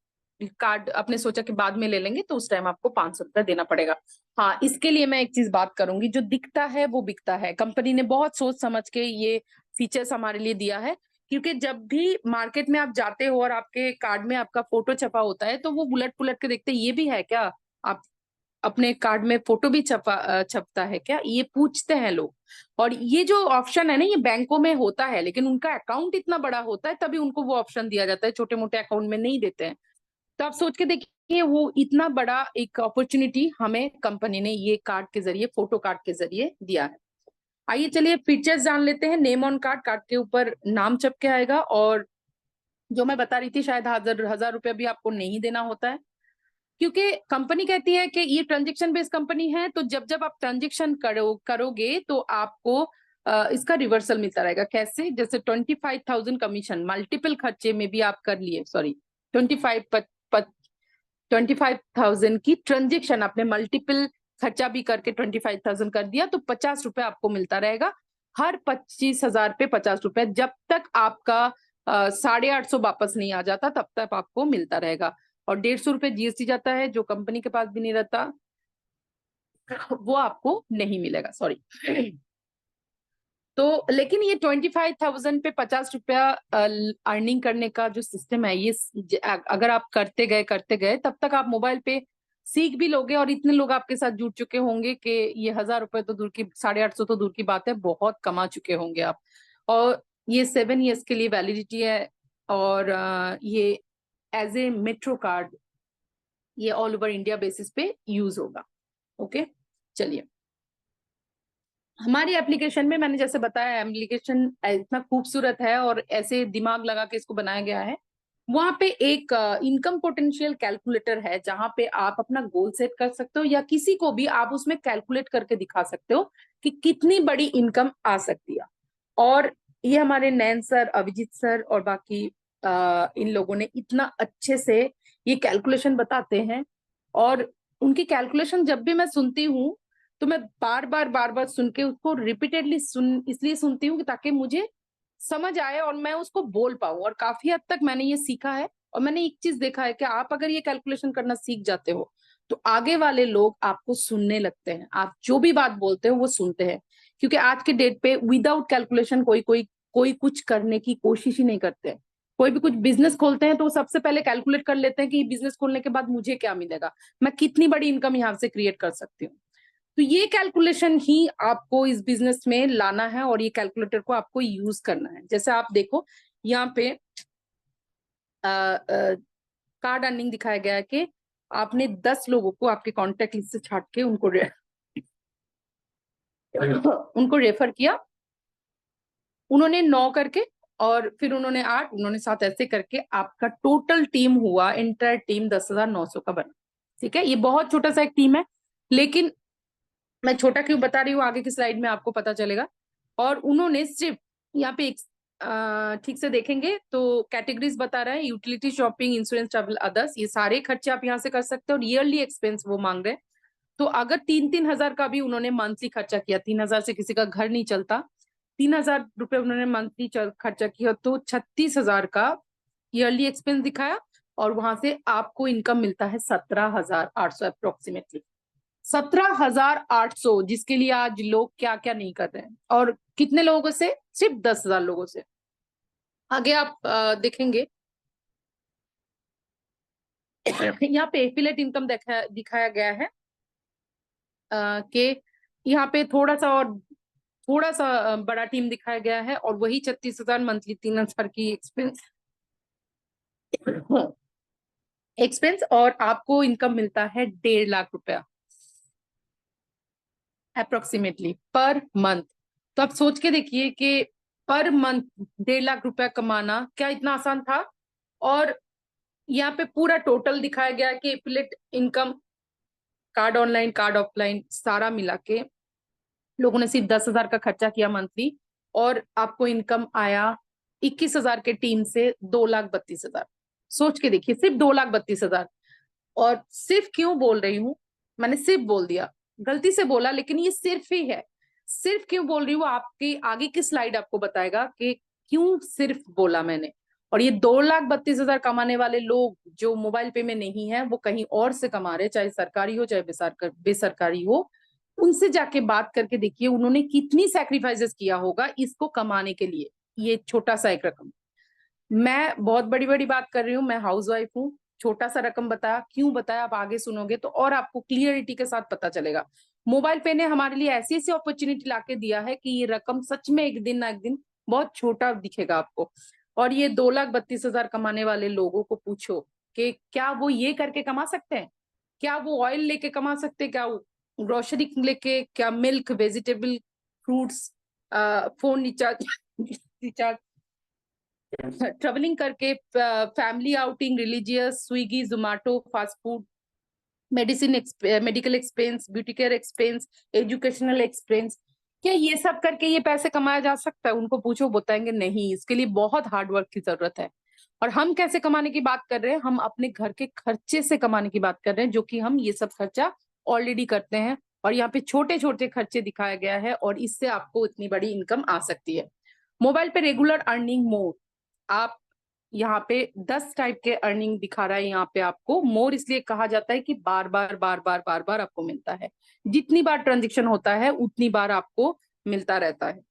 कार्ड आपने सोचा कि बाद में ले लेंगे, तो उस टाइम आपको 500 रुपया देना पड़ेगा। हाँ, इसके लिए मैं एक चीज बात करूंगी, जो दिखता है वो बिकता है। कंपनी ने बहुत सोच समझ के ये फीचर्स हमारे लिए दिया है, क्योंकि जब भी मार्केट में आप जाते हो और आपके कार्ड में आपका फोटो छपा होता है तो वो उलट पुलट के देखते हैं, ये भी है क्या, आप अपने कार्ड में फोटो भी छपता है क्या, ये पूछते हैं लोग। और ये जो ऑप्शन है ना, ये बैंकों में होता है, लेकिन उनका अकाउंट इतना बड़ा होता है तभी उनको वो ऑप्शन दिया जाता है, छोटे मोटे अकाउंट में नहीं देते हैं। तो आप सोच के देखिए, वो इतना बड़ा एक अपॉर्चुनिटी हमें कंपनी ने ये कार्ड के जरिए, फोटो कार्ड के जरिए दिया है। आइए चलिए फीचर्स जान लेते हैं। नेम ऑन कार्ड, कार्ड के ऊपर नाम छप के आएगा, और जो मैं बता रही थी, शायद 1000 रुपया भी आपको नहीं देना होता है, क्योंकि कंपनी कहती है कि ये ट्रांजेक्शन बेस्ड कंपनी है, तो जब जब आप ट्रांजेक्शन करोगे तो आपको इसका रिवर्सल मिलता रहेगा। कैसे? जैसे 25,000 कमीशन मल्टीपल खर्चे में भी आप कर लिए, सॉरी 25,000 की ट्रांजेक्शन आपने मल्टीपल खर्चा भी करके 25,000 कर दिया, तो 50 रुपए आपको मिलता रहेगा। हर 25,000 पे 50 रुपए, जब तक आपका 850 वापस नहीं आ जाता तब तक आपको मिलता रहेगा। और 150 रुपए जीएसटी जाता है, जो कंपनी के पास भी नहीं रहता, वो आपको नहीं मिलेगा, सॉरी। तो लेकिन ये 25,000 पे 50 रुपया अर्निंग करने का जो सिस्टम है, ये अगर आप करते गए तब तक आप मोबाइल पे सीख भी लोगे, और इतने लोग आपके साथ जुड़ चुके होंगे कि ये 1000 रुपए तो दूर की, 850 तो दूर की बात है, बहुत कमा चुके होंगे आप। और ये 7 ईयर्स के लिए वैलिडिटी है, और ये एज ए मेट्रो कार्ड ये ऑल ओवर इंडिया बेसिस पे यूज होगा। ओके, चलिए। हमारी एप्लीकेशन में मैंने जैसे बताया, एप्लीकेशन इतना खूबसूरत है और ऐसे दिमाग लगा के इसको बनाया गया है। वहां पे एक इनकम पोटेंशियल कैलकुलेटर है, जहां पे आप अपना गोल सेट कर सकते हो, या किसी को भी आप उसमें कैलकुलेट करके दिखा सकते हो कि कितनी बड़ी इनकम आ सकती है। और ये हमारे नैन सर, अभिजीत सर और बाकी इन लोगों ने इतना अच्छे से ये कैलकुलेशन बताते हैं। और उनकी कैलकुलेशन जब भी मैं सुनती हूँ तो मैं बार बार सुन के उसको रिपीटेडली इसलिए सुनती हूँ कि ताकि मुझे समझ आए और मैं उसको बोल पाऊं। और काफी हद तक मैंने ये सीखा है, और मैंने एक चीज देखा है कि आप अगर ये कैलकुलेशन करना सीख जाते हो तो आगे वाले लोग आपको सुनने लगते हैं, आप जो भी बात बोलते हो वो सुनते हैं। क्योंकि आज के डेट पे विदाउट कैलकुलेशन कोई कुछ करने की कोशिश ही नहीं करते। कोई भी कुछ बिजनेस खोलते हैं तो वो सबसे पहले कैलकुलेट कर लेते हैं कि बिजनेस खोलने के बाद मुझे क्या मिलेगा, मैं कितनी बड़ी इनकम यहाँ से क्रिएट कर सकती हूँ। तो ये कैलकुलेशन ही आपको इस बिजनेस में लाना है, और ये कैलकुलेटर को आपको यूज करना है। जैसे आप देखो यहाँ पे कार्ड अर्निंग दिखाया गया है कि आपने 10 लोगों को आपके कॉन्टेक्ट लिस्ट से छाट के उनको रेफर किया, उन्होंने 9 करके, और फिर उन्होंने 8, उन्होंने 7, ऐसे करके आपका टोटल टीम हुआ, इंटर टीम 10,900 का बना। ठीक है, ये बहुत छोटा सा एक टीम है, लेकिन मैं छोटा क्यों बता रही हूँ आगे की स्लाइड में आपको पता चलेगा। और उन्होंने सिर्फ यहाँ पे एक ठीक से देखेंगे तो कैटेगरीज बता रहे हैं, utility, shopping, insurance, travel, others, ये सारे खर्चे आप यहाँ से कर सकते हो। और ईयरली एक्सपेंस वो मांग रहे हैं, तो अगर 3-3 हजार का भी उन्होंने मंथली खर्चा किया, 3,000 से किसी का घर नहीं चलता, 3,000 रुपए उन्होंने मंथली खर्चा किया, तो 36,000 का ईयरली एक्सपेंस दिखाया, और वहां से आपको इनकम मिलता है 17,800 अप्रोक्सीमेटली। 17,800, जिसके लिए आज लोग क्या क्या नहीं कर रहे हैं। और कितने लोगों से? सिर्फ 10,000 लोगों से। आगे आप देखेंगे यहाँ पे एफिलेट इनकम दिखाया गया है कि यहाँ पे थोड़ा सा बड़ा टीम दिखाया गया है, और वही 36,000 मंथली, 3,000 की एक्सपेंस और आपको इनकम मिलता है 1.5 लाख रुपया अप्रोक्सीमेटली पर मंथ। तो आप सोच के देखिए कि पर मंथ 1.5 लाख रुपया कमाना क्या इतना आसान था। और यहाँ पे पूरा टोटल दिखाया गया कि affiliate income, card online, card offline, सारा मिला के लोगों ने सिर्फ 10,000 का खर्चा किया मंथली, और आपको इनकम आया 21,000 के टीम से 2,32,000। सोच के देखिए, सिर्फ 2,32,000। और सिर्फ क्यों बोल रही हूँ, मैंने सिर्फ बोल दिया, गलती से बोला, लेकिन ये सिर्फ ही है। सिर्फ क्यों बोल रही हूँ, आपकी आगे की स्लाइड आपको बताएगा कि क्यों सिर्फ बोला मैंने। और ये 2,32,000 कमाने वाले लोग जो मोबाइल पे में नहीं है, वो कहीं और से कमा रहे, चाहे सरकारी हो चाहे बेसरकारी हो। उनसे जाके बात करके देखिए उन्होंने कितनी सैक्रिफाइसेस किया होगा इसको कमाने के लिए। ये छोटा सा एक रकम, मैं बहुत बड़ी बड़ी बात कर रही हूँ, मैं हाउसवाइफ हूँ। छोटा सा रकम बताया, क्यों बताया आप आगे सुनोगे तो और आपको क्लियरिटी के साथ पता चलेगा। मोबाइल पे ने हमारे लिए ऐसी ऐसी अपॉर्चुनिटी लाके दिया है कि ये रकम सच में एक दिन ना एक दिन बहुत छोटा दिखेगा आपको। और ये 2,32,000 कमाने वाले लोगों को पूछो कि क्या वो ये करके कमा सकते हैं? क्या वो ऑयल लेके कमा सकते हैं? क्या वो ग्रोसरी लेके, क्या milk, vegetable, fruits, phone recharge recharge travelling करके, family outing, religious, Swiggy, Zomato, fast food, medicine, medical expense, beauty care expense, educational expense, क्या ये सब करके ये पैसे कमाया जा सकता है? उनको पूछो, बताएंगे नहीं, इसके लिए बहुत हार्ड वर्क की जरूरत है। और हम कैसे कमाने की बात कर रहे हैं? हम अपने घर के खर्चे से कमाने की बात कर रहे हैं, जो कि हम ये सब खर्चा ऑलरेडी करते हैं। और यहाँ पे छोटे छोटे खर्चे दिखाया गया है, और इससे आपको इतनी बड़ी इनकम आ सकती है। मोबाइल पे रेगुलर अर्निंग मोड, आप यहाँ पे 10 टाइप के अर्निंग दिखा रहा है। यहाँ पे आपको मोर इसलिए कहा जाता है कि बार बार बार बार बार बार आपको मिलता है, जितनी बार ट्रांजेक्शन होता है उतनी बार आपको मिलता रहता है।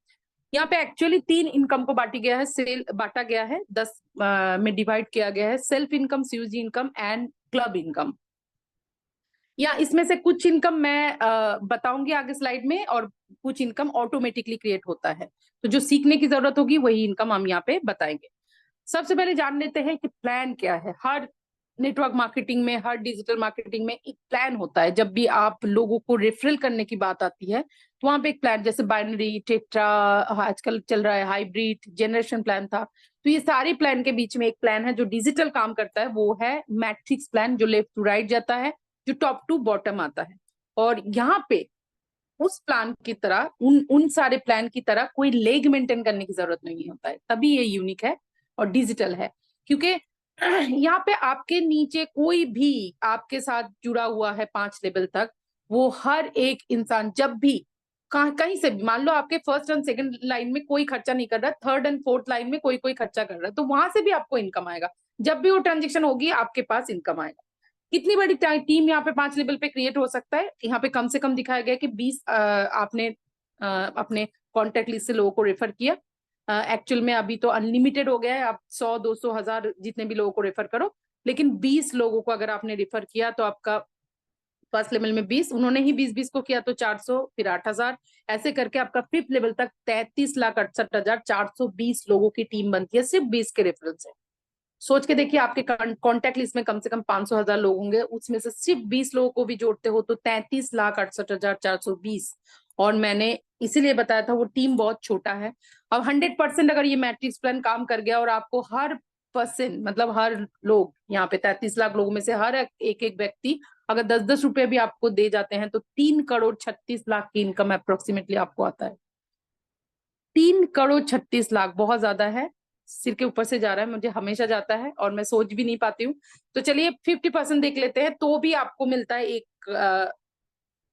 यहाँ पे एक्चुअली 3 इनकम को बांटा गया है, 10 में डिवाइड किया गया है। Self income, CUG income and club income. या इसमें से कुछ इनकम मैं बताऊंगी आगे स्लाइड में, और कुछ इनकम ऑटोमेटिकली क्रिएट होता है। तो जो सीखने की जरूरत होगी वही इनकम हम यहाँ पे बताएंगे। सबसे पहले जान लेते हैं कि प्लान क्या है। हर नेटवर्क मार्केटिंग में, हर डिजिटल मार्केटिंग में एक प्लान होता है। जब भी आप लोगों को रेफरल करने की बात आती है तो वहां पे एक प्लान, जैसे बाइनरी, टेट्रा, आजकल चल रहा है हाइब्रिड, जनरेशन प्लान था। तो ये सारे प्लान के बीच में एक प्लान है जो डिजिटल काम करता है, वो है मैट्रिक्स प्लान, जो लेफ्ट टू राइट जाता है, जो टॉप टू बॉटम आता है। और यहाँ पे उस प्लान की तरह, उन उन सारे प्लान की तरह कोई लेग मेंटेन करने की जरूरत नहीं होता है, तभी ये यूनिक है और डिजिटल है। क्योंकि यहाँ पे आपके नीचे कोई भी आपके साथ जुड़ा हुआ है 5 लेवल तक, वो हर एक इंसान जब भी कहीं से भी, मान लो आपके फर्स्ट एंड सेकंड लाइन में कोई खर्चा नहीं कर रहा, थर्ड एंड फोर्थ लाइन में कोई कोई खर्चा कर रहा है, तो वहां से भी आपको इनकम आएगा। जब भी वो ट्रांजेक्शन होगी आपके पास इनकम आएगा। कितनी बड़ी टीम यहाँ पे 5 लेवल पे क्रिएट हो सकता है? यहाँ पे कम से कम दिखाया गया कि 20 आपने अपने कॉन्टेक्ट लिस्ट से लोगों को रेफर किया। एक्चुअल में अभी तो अनलिमिटेड हो गया है, आप 100, 200, 1000 जितने भी लोगों को रेफर करो, लेकिन 20 लोगों को अगर आपने रेफर किया तो आपका फर्स्ट लेवल में 20, उन्होंने ही 20-20 को किया तो 400, फिर 8000, ऐसे करके आपका फिफ्थ लेवल तक 33,68,420 लोगों की टीम बनती है, सिर्फ 20 के रेफरल से। सोच के देखिए, आपके कॉन्टेक्ट लिस्ट में कम से कम 500,000 लोग होंगे, उसमें से सिर्फ 20 लोगों को भी जोड़ते हो तो 33,68,420। और मैंने इसीलिए बताया था वो टीम बहुत छोटा है। अब 100% अगर ये मैट्रिक्स प्लान काम कर गया और आपको हर पर्सन, मतलब हर लोग, यहाँ पे 33 लाख लोगों में से हर एक एक व्यक्ति अगर 10-10 रुपए भी आपको दे जाते हैं तो 3,36,00,000 की इनकम अप्रोक्सीमेटली आपको आता है। 3,36,00,000 बहुत ज्यादा है, सिर के ऊपर से जा रहा है, मुझे हमेशा जाता है और मैं सोच भी नहीं पाती हूँ। तो चलिए 50% देख लेते हैं, तो भी आपको मिलता है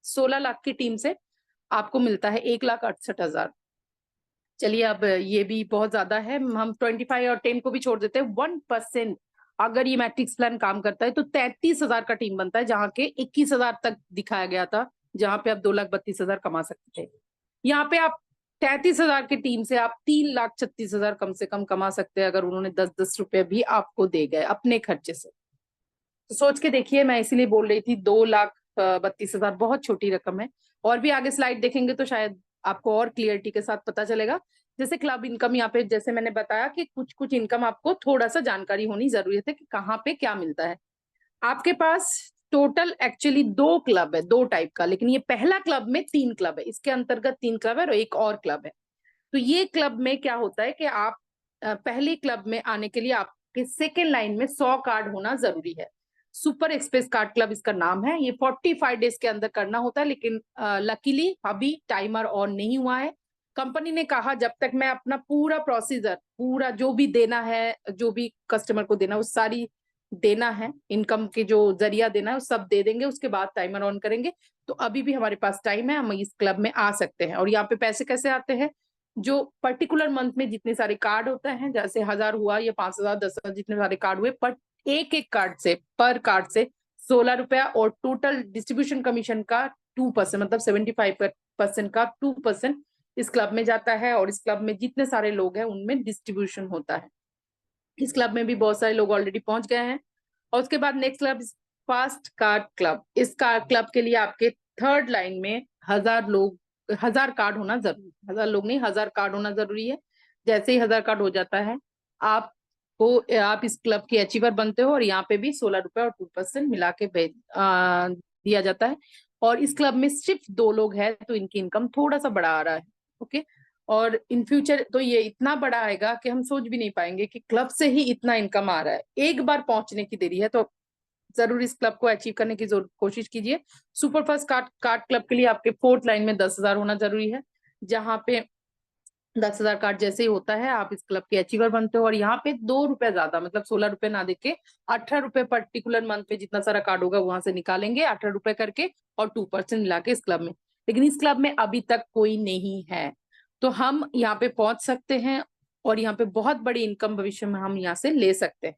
16 लाख की टीम से आपको मिलता है 1,68,000। चलिए अब ये भी बहुत ज्यादा है, हम 25 और 10 को भी छोड़ देते हैं। 1% अगर ये मैट्रिक्स प्लान काम करता है तो 33,000 का टीम बनता है, जहां के 21,000 तक दिखाया गया था, जहां पे आप 2,32,000 कमा सकते थे। यहाँ पे आप 33,000 की टीम से आप 3,36,000 कम से कम कमा सकते हैं, अगर उन्होंने 10-10 रुपए भी आपको दे गए अपने खर्चे से। तो सोच के देखिए, मैं इसीलिए बोल रही थी 2,32,000 बहुत छोटी रकम है। और भी आगे स्लाइड देखेंगे तो शायद आपको और क्लियरिटी के साथ पता चलेगा। जैसे क्लब इनकम, यहाँ पे जैसे मैंने बताया कि कुछ कुछ इनकम आपको थोड़ा सा जानकारी होनी जरूरी है कि कहाँ पे क्या मिलता है। आपके पास टोटल एक्चुअली 2 क्लब है, 2 टाइप का, लेकिन ये पहला क्लब में 3 क्लब है, इसके अंतर्गत 3 क्लब है और एक और क्लब है। तो ये क्लब में क्या होता है कि आप पहले क्लब में आने के लिए आपके सेकेंड लाइन में 100 कार्ड होना जरूरी है। सुपर एक्सप्रेस कार्ड क्लब इसका नाम है। ये 45 डेज के अंदर करना होता है, लेकिन लकीली अभी टाइमर ऑन नहीं हुआ है। कंपनी ने कहा जब तक मैं अपना पूरा प्रोसीजर, पूरा जो भी देना है, जो भी कस्टमर को देना, वो सारी देना है, इनकम के जो जरिया देना है वो सब दे देंगे, उसके बाद टाइमर ऑन करेंगे। तो अभी भी हमारे पास टाइम है, हम इस क्लब में आ सकते हैं। और यहाँ पे पैसे कैसे आते हैं? जो पर्टिकुलर मंथ में जितने सारे कार्ड होते हैं, जैसे 1000 हुआ या 5,000, 10,000, जितने सारे कार्ड हुए, पर एक एक कार्ड से, पर कार्ड से 16 रुपया, और टोटल डिस्ट्रीब्यूशन कमीशन का 2%, मतलब 75% का 2% इस क्लब में जाता है। और इस क्लब में जितने सारे लोग हैं उनमें डिस्ट्रीब्यूशन होता है। इस क्लब में भी बहुत सारे लोग ऑलरेडी पहुंच गए हैं। और उसके बाद next club, fast card club. इस कार्ड क्लब के लिए आपके थर्ड लाइन में 1000 कार्ड होना जरूरी, 1000 लोग नहीं, 1000 कार्ड होना जरूरी है। जैसे ही 1000 कार्ड हो जाता है, आप इस क्लब के अचीवर बनते हो, और यहाँ पे भी 16 रुपए और 2% मिला के दिया जाता है। और इस क्लब में सिर्फ 2 लोग हैं तो इनकी इनकम थोड़ा सा बढ़ा आ रहा है। ओके, और इन फ्यूचर तो ये इतना बड़ा आएगा कि हम सोच भी नहीं पाएंगे कि क्लब से ही इतना इनकम आ रहा है। एक बार पहुंचने की देरी है, तो जरूर इस क्लब को अचीव करने की जरूर कोशिश कीजिए। Super fast card card club के लिए आपके फोर्थ लाइन में 10,000 होना जरूरी है, जहां पे 10,000 कार्ड जैसे ही होता है आप इस क्लब के अचीवर बनते हो। और यहाँ पे 2 रुपए ज्यादा, मतलब 16 रुपए ना देके 18 रुपए पर्टिकुलर मंथ पे जितना सारा कार्ड होगा वहां से निकालेंगे 18 रुपए करके, और 2% मिला के इस क्लब में। लेकिन इस क्लब में अभी तक कोई नहीं है, तो हम यहाँ पे पहुंच सकते हैं और यहाँ पे बहुत बड़ी इनकम भविष्य में हम यहाँ से ले सकते हैं।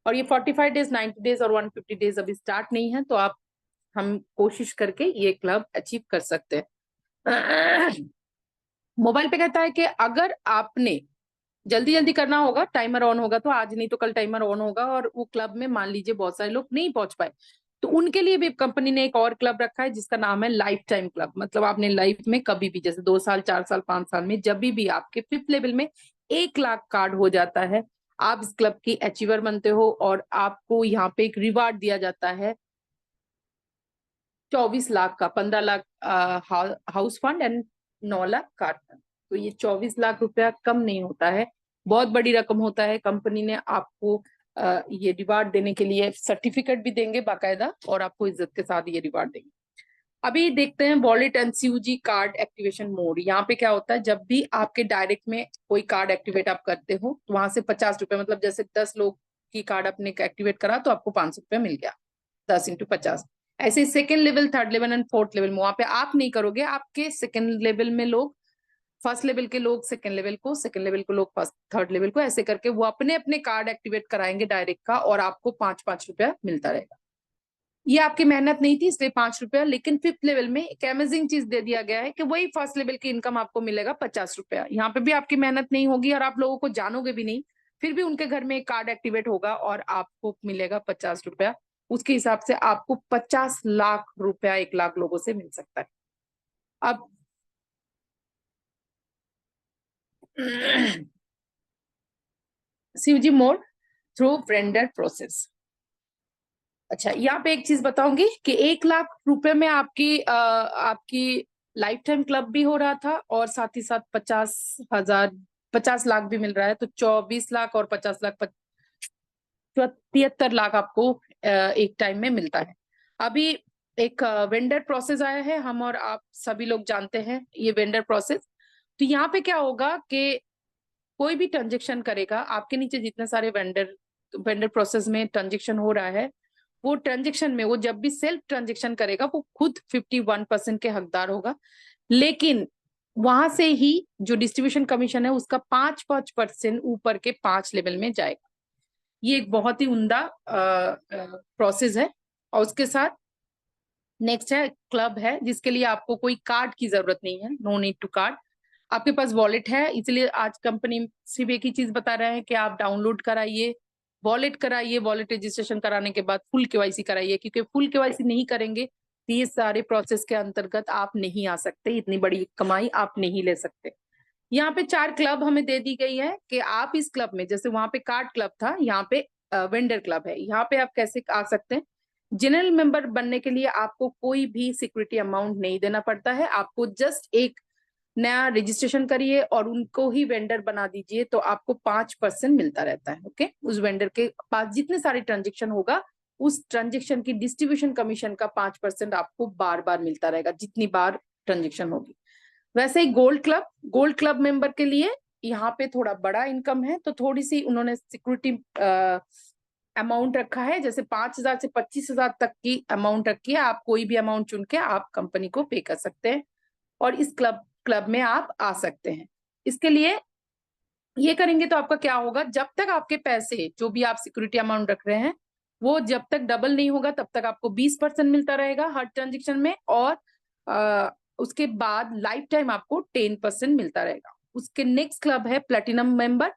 और ये 45 डेज, 90 डेज और 150 डेज अभी स्टार्ट नहीं है, तो आप हम कोशिश करके ये क्लब अचीव कर सकते हैं। मोबाइल पे कहता है कि अगर आपने जल्दी जल्दी करना होगा, टाइमर ऑन होगा, तो आज नहीं तो कल टाइमर ऑन होगा, और वो क्लब में मान लीजिए बहुत सारे लोग नहीं पहुंच पाए, तो उनके लिए भी कंपनी ने एक और क्लब रखा है जिसका नाम है लाइफ टाइम क्लब। मतलब आपने लाइफ में कभी भी, जैसे 2 साल, 4 साल, 5 साल में जब भी आपके 5th लेवल में 1 लाख कार्ड हो जाता है, आप इस क्लब की अचीवर बनते हो और आपको यहाँ पे एक रिवार्ड दिया जाता है 24 लाख का। 15 lakh house fund and 9 lakh car fund. तो ये 24 लाख रुपया कम नहीं होता है, बहुत बड़ी रकम होता है। कंपनी ने आपको ये रिवार्ड देने के लिए सर्टिफिकेट भी देंगे बाकायदा, और आपको इज्जत के साथ ये रिवार्ड देंगे। अभी देखते हैं wallet and CUG card activation mode. यहाँ पे क्या होता है, जब भी आपके डायरेक्ट में कोई कार्ड एक्टिवेट आप करते हो तो वहां से 50 रुपए, मतलब जैसे 10 लोग की कार्ड अपने एक्टिवेट करा तो आपको 500 रुपया मिल गया, 10 × 50। ऐसे second level, third level and fourth level में वहां पे आप नहीं करोगे, आपके सेकेंड लेवल में लोग, फर्स्ट लेवल के लोग सेकेंड लेवल को, सेकेंड लेवल के लोग फर्स्ट थर्ड लेवल को, ऐसे करके वो अपने अपने कार्ड एक्टिवेट कराएंगे डायरेक्ट का, और आपको 5-5 रुपया मिलता रहेगा। ये आपकी मेहनत नहीं थी इसलिए 5 रुपया, लेकिन 5th लेवल में एक अमेजिंग चीज दे दिया गया है कि वही फर्स्ट लेवल की इनकम आपको मिलेगा 50 रुपया। यहाँ पे भी आपकी मेहनत नहीं होगी और आप लोगों को जानोगे भी नहीं, फिर भी उनके घर में एक कार्ड एक्टिवेट होगा और आपको मिलेगा 50 रुपया। उसके हिसाब से आपको 50 लाख रुपया 1 लाख लोगों से मिल सकता है। अब CUG mode through vendor process. अच्छा, यहाँ पे एक चीज बताऊंगी कि 1 लाख रुपए में आपकी लाइफ टाइम क्लब भी हो रहा था, और साथ ही साथ 50,000, 50 लाख भी मिल रहा है, तो 24 लाख और 50 लाख, 73 लाख आपको एक टाइम में मिलता है। अभी एक वेंडर प्रोसेस आया है, हम और आप सभी लोग जानते हैं ये वेंडर प्रोसेस। तो यहाँ पे क्या होगा कि कोई भी ट्रांजेक्शन करेगा, आपके नीचे जितने सारे वेंडर वेंडर प्रोसेस में ट्रांजेक्शन हो रहा है, वो ट्रांजेक्शन में वो जब भी सेल्फ ट्रांजेक्शन करेगा वो खुद 51% के हकदार होगा। लेकिन वहां से ही जो डिस्ट्रीब्यूशन कमीशन है उसका 5-5% ऊपर के 5 लेवल में जाएगा। ये एक बहुत ही उम्दा प्रोसेस है। और उसके साथ नेक्स्ट है क्लब है, जिसके लिए आपको कोई कार्ड की जरूरत नहीं है, नो नीड टू कार्ड। आपके पास वॉलेट है, इसलिए आज कंपनी सिर्फ एक ही चीज बता रहे हैं कि आप डाउनलोड कराइए, वॉलेट कराइए, वॉलेट रजिस्ट्रेशन कराने के बाद फुल केवाईसी कराइए, क्योंकि फुल केवाईसी नहीं करेंगे तो ये सारे प्रोसेस के अंतर्गत आप नहीं आ सकते, इतनी बड़ी कमाई आप नहीं ले सकते। यहाँ पे 4 क्लब हमें दे दी गई है कि आप इस क्लब में, जैसे वहां पे कार्ड क्लब था, यहाँ पे वेंडर क्लब है, यहाँ पे आप कैसे आ सकते हैं। जनरल मेंबर बनने के लिए आपको कोई भी सिक्योरिटी अमाउंट नहीं देना पड़ता है, आपको जस्ट एक नया रजिस्ट्रेशन करिए और उनको ही वेंडर बना दीजिए, तो आपको 5% मिलता रहता है। ओके, उस वेंडर के पास जितने सारे ट्रांजेक्शन होगा उस ट्रांजेक्शन की डिस्ट्रीब्यूशन कमीशन का 5% आपको बार बार मिलता रहेगा, जितनी बार ट्रांजेक्शन होगी। वैसे ही गोल्ड क्लब मेंबर के लिए यहाँ पे थोड़ा बड़ा इनकम है, तो थोड़ी सी उन्होंने सिक्योरिटी अमाउंट रखा है, जैसे 5,000 से 25,000 तक की अमाउंट रखी है। आप कोई भी अमाउंट चुन के आप कंपनी को पे कर सकते हैं और इस क्लब में आप आ सकते हैं। इसके लिए ये करेंगे तो आपका क्या होगा, जब तक आपके पैसे जो भी आप सिक्योरिटी अमाउंट रख रहे हैं वो जब तक डबल नहीं होगा तब तक आपको 20% मिलता रहेगा हर ट्रांजेक्शन में, और उसके बाद लाइफ टाइम आपको 10% मिलता रहेगा। उसके नेक्स्ट क्लब है प्लेटिनम मेंबर,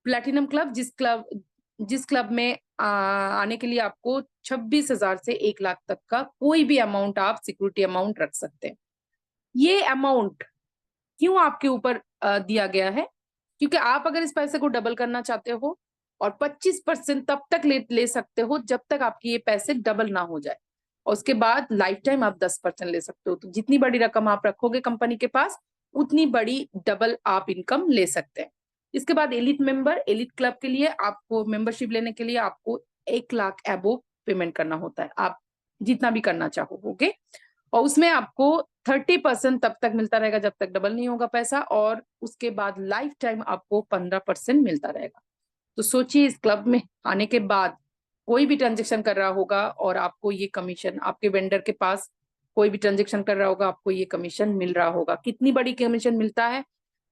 प्लेटिनम क्लब, जिस क्लब में आने के लिए आपको 26,000 से 1 लाख तक का कोई भी अमाउंट आप सिक्योरिटी अमाउंट रख सकते हैं। ये अमाउंट क्यों आपके ऊपर दिया गया है, क्योंकि आप अगर इस पैसे को डबल करना चाहते हो और 25% तब तक ले सकते हो जब तक आपके ये पैसे डबल ना हो जाए, और उसके बाद लाइफ टाइम आप 10% ले सकते हो। तो जितनी बड़ी रकम आप रखोगे कंपनी के पास उतनी बड़ी डबल आप इनकम ले सकते हैं। इसके बाद एलिट मेंबर, एलिट क्लब के लिए आपको मेंबरशिप लेने के लिए आपको 1 लाख एबो पेमेंट करना होता है, आप जितना भी करना चाहोगे। और उसमें आपको 30% तब तक मिलता रहेगा जब तक डबल नहीं होगा पैसा, और उसके बाद लाइफ टाइम आपको 15% मिलता रहेगा। तो सोचिए इस क्लब में आने के बाद कोई भी ट्रांजेक्शन कर रहा होगा और आपको ये कमीशन, आपके वेंडर के पास कोई भी ट्रांजेक्शन कर रहा होगा, आपको ये कमीशन मिल रहा होगा। कितनी बड़ी कमीशन मिलता है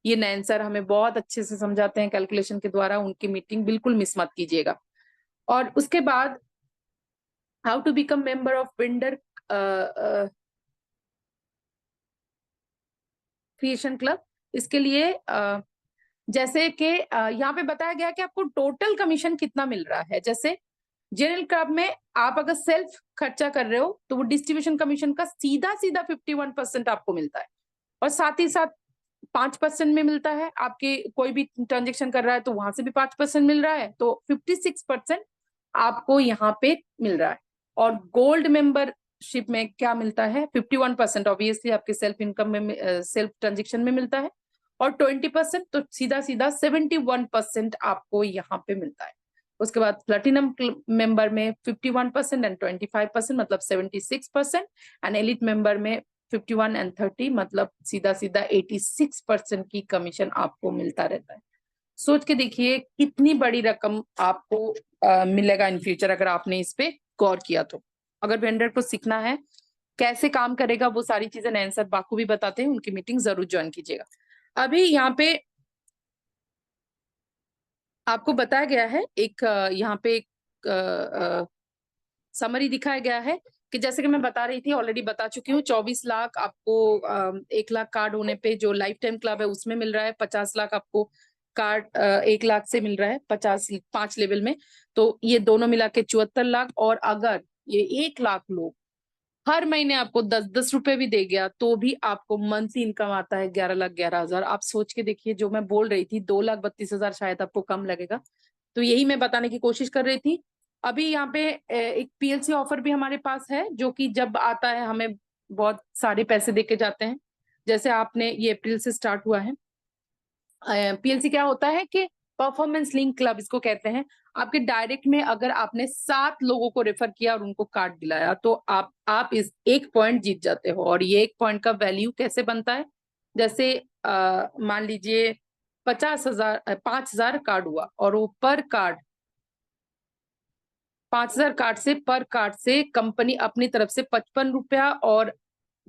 ये नयन सर हमें बहुत अच्छे से समझाते हैं कैलकुलेशन के द्वारा, उनकी मीटिंग बिल्कुल मिस मत कीजिएगा। और उसके बाद how to become member of vendor creation club. इसके लिए जैसे कि यहाँ पे बताया गया कि आपको टोटल कमीशन कितना मिल रहा है। जैसे जनरल क्लब में आप अगर सेल्फ खर्चा कर रहे हो तो वो डिस्ट्रीब्यूशन कमीशन का सीधा सीधा 51% आपको मिलता है, और साथ ही साथ 5% में मिलता है। आपके कोई भी ट्रांजेक्शन कर रहा है तो वहां से भी 5% मिल रहा है, तो 56% आपको यहाँ पे मिल रहा है। और गोल्ड मेंबरशिप में क्या मिलता है, 51% ऑब्वियसली आपके सेल्फ इनकम में, सेल्फ ट्रांजेक्शन में मिलता है, और 20% तो सीधा सीधा 71% आपको यहाँ पे मिलता है। उसके बाद प्लेटिनम मेंबर में 51% एंड 25% मतलब 76%, एंड एलिट मेंबर में 51 एंड 30 मतलब सीधा सीधा 86% की कमीशन आपको मिलता रहता है। सोच के देखिए कितनी बड़ी रकम आपको मिलेगा इन फ्यूचर अगर आपने इस पे गौर किया तो। अगर वेंडर को सीखना है कैसे काम करेगा वो सारी चीजें नयन सर बाखूबी बताते हैं, उनकी मीटिंग जरूर ज्वाइन कीजिएगा। अभी यहाँ पे आपको बताया गया है एक यहाँ पे एक समरी दिखाया गया है कि जैसे कि मैं बता रही थी, ऑलरेडी बता चुकी हूँ, 24 लाख आपको 1 लाख कार्ड होने पे जो लाइफ टाइम क्लब है उसमें मिल रहा है, 50 लाख आपको कार्ड 1 लाख से मिल रहा है 5 लेवल में, तो ये दोनों मिला के 74 लाख। और अगर ये 1 लाख लोग हर महीने आपको 10-10 रुपए भी दे गया तो भी आपको मंथली इनकम आता है 11,11,000। आप सोच के देखिए, जो मैं बोल रही थी 2,32,000 शायद आपको कम लगेगा, तो यही मैं बताने की कोशिश कर रही थी। अभी यहाँ पे एक पीएलसी ऑफर भी हमारे पास है जो कि जब आता है हमें बहुत सारे पैसे दे के जाते हैं। जैसे आपने ये अप्रैल से स्टार्ट हुआ है। पीएलसी क्या होता है कि परफॉर्मेंस लिंक क्लब इसको कहते हैं। आपके डायरेक्ट में अगर आपने 7 लोगों को रेफर किया और उनको कार्ड दिलाया तो आप इस 1 पॉइंट जीत जाते हो। और ये 1 पॉइंट का वैल्यू कैसे बनता है, जैसे मान लीजिए 5,000 कार्ड हुआ और वो पर कार्ड 5,000 कार्ड से पर कार्ड से कंपनी अपनी तरफ से 55 रुपया और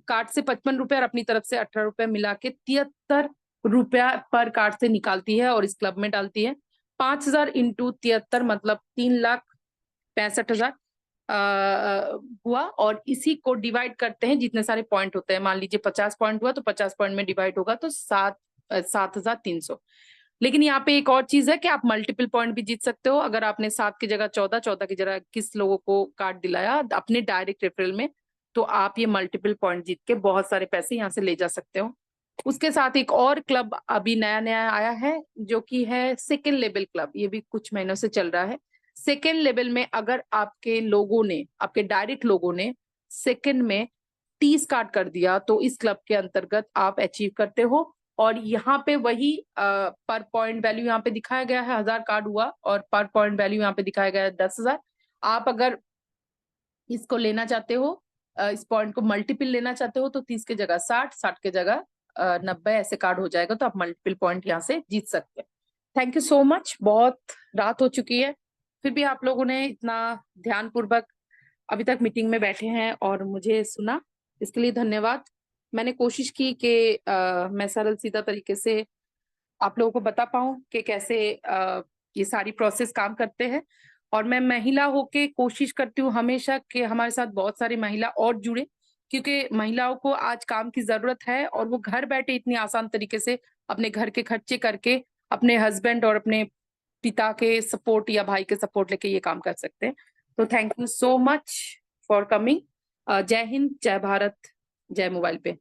कार्ड से 55 रुपया और अपनी तरफ से 18 रुपया मिला के 73 रुपया पर कार्ड से निकालती है और इस क्लब में डालती है। 5,000 इंटू 73 मतलब 3,65,000 हुआ, और इसी को डिवाइड करते हैं जितने सारे पॉइंट होते हैं। मान लीजिए 50 पॉइंट हुआ तो 50 पॉइंट में डिवाइड होगा तो 7,300। लेकिन यहाँ पे एक और चीज है कि आप मल्टीपल पॉइंट भी जीत सकते हो। अगर आपने 7 की जगह 14, 14 की जगह किस लोगों को कार्ड दिलाया अपने डायरेक्ट रेफरल में, तो आप ये मल्टीपल पॉइंट जीत के बहुत सारे पैसे यहाँ से ले जा सकते हो। उसके साथ एक और क्लब अभी नया नया आया है जो कि है सेकेंड लेवल क्लब, ये भी कुछ महीनों से चल रहा है। सेकेंड लेवल में अगर आपके लोगों ने, आपके डायरेक्ट लोगों ने सेकेंड में 30 कार्ड कर दिया तो इस क्लब के अंतर्गत आप अचीव करते हो। और यहाँ पे वही पर पॉइंट वैल्यू यहाँ पे दिखाया गया है, 1,000 कार्ड हुआ और पर पॉइंट वैल्यू यहाँ पे दिखाया गया है 10,000। आप अगर इसको लेना चाहते हो, इस पॉइंट को मल्टीपल लेना चाहते हो तो 30 के जगह 60, 60 के जगह 90 ऐसे कार्ड हो जाएगा, तो आप मल्टीपल पॉइंट यहाँ से जीत सकते हैं। Thank you so much. बहुत रात हो चुकी है, फिर भी आप लोगों ने इतना ध्यानपूर्वक अभी तक मीटिंग में बैठे हैं और मुझे सुना, इसके लिए धन्यवाद। मैंने कोशिश की कि मैं सरल सीधा तरीके से आप लोगों को बता पाऊं कि कैसे ये सारी प्रोसेस काम करते हैं। और मैं महिला होके कोशिश करती हूँ हमेशा कि हमारे साथ बहुत सारी महिला और जुड़े, क्योंकि महिलाओं को आज काम की जरूरत है और वो घर बैठे इतनी आसान तरीके से अपने घर के खर्चे करके अपने हस्बैंड और अपने पिता के सपोर्ट या भाई के सपोर्ट लेके ये काम कर सकते हैं। तो thank you so much for coming. जय हिंद, जय भारत, जय मोबाइल पे।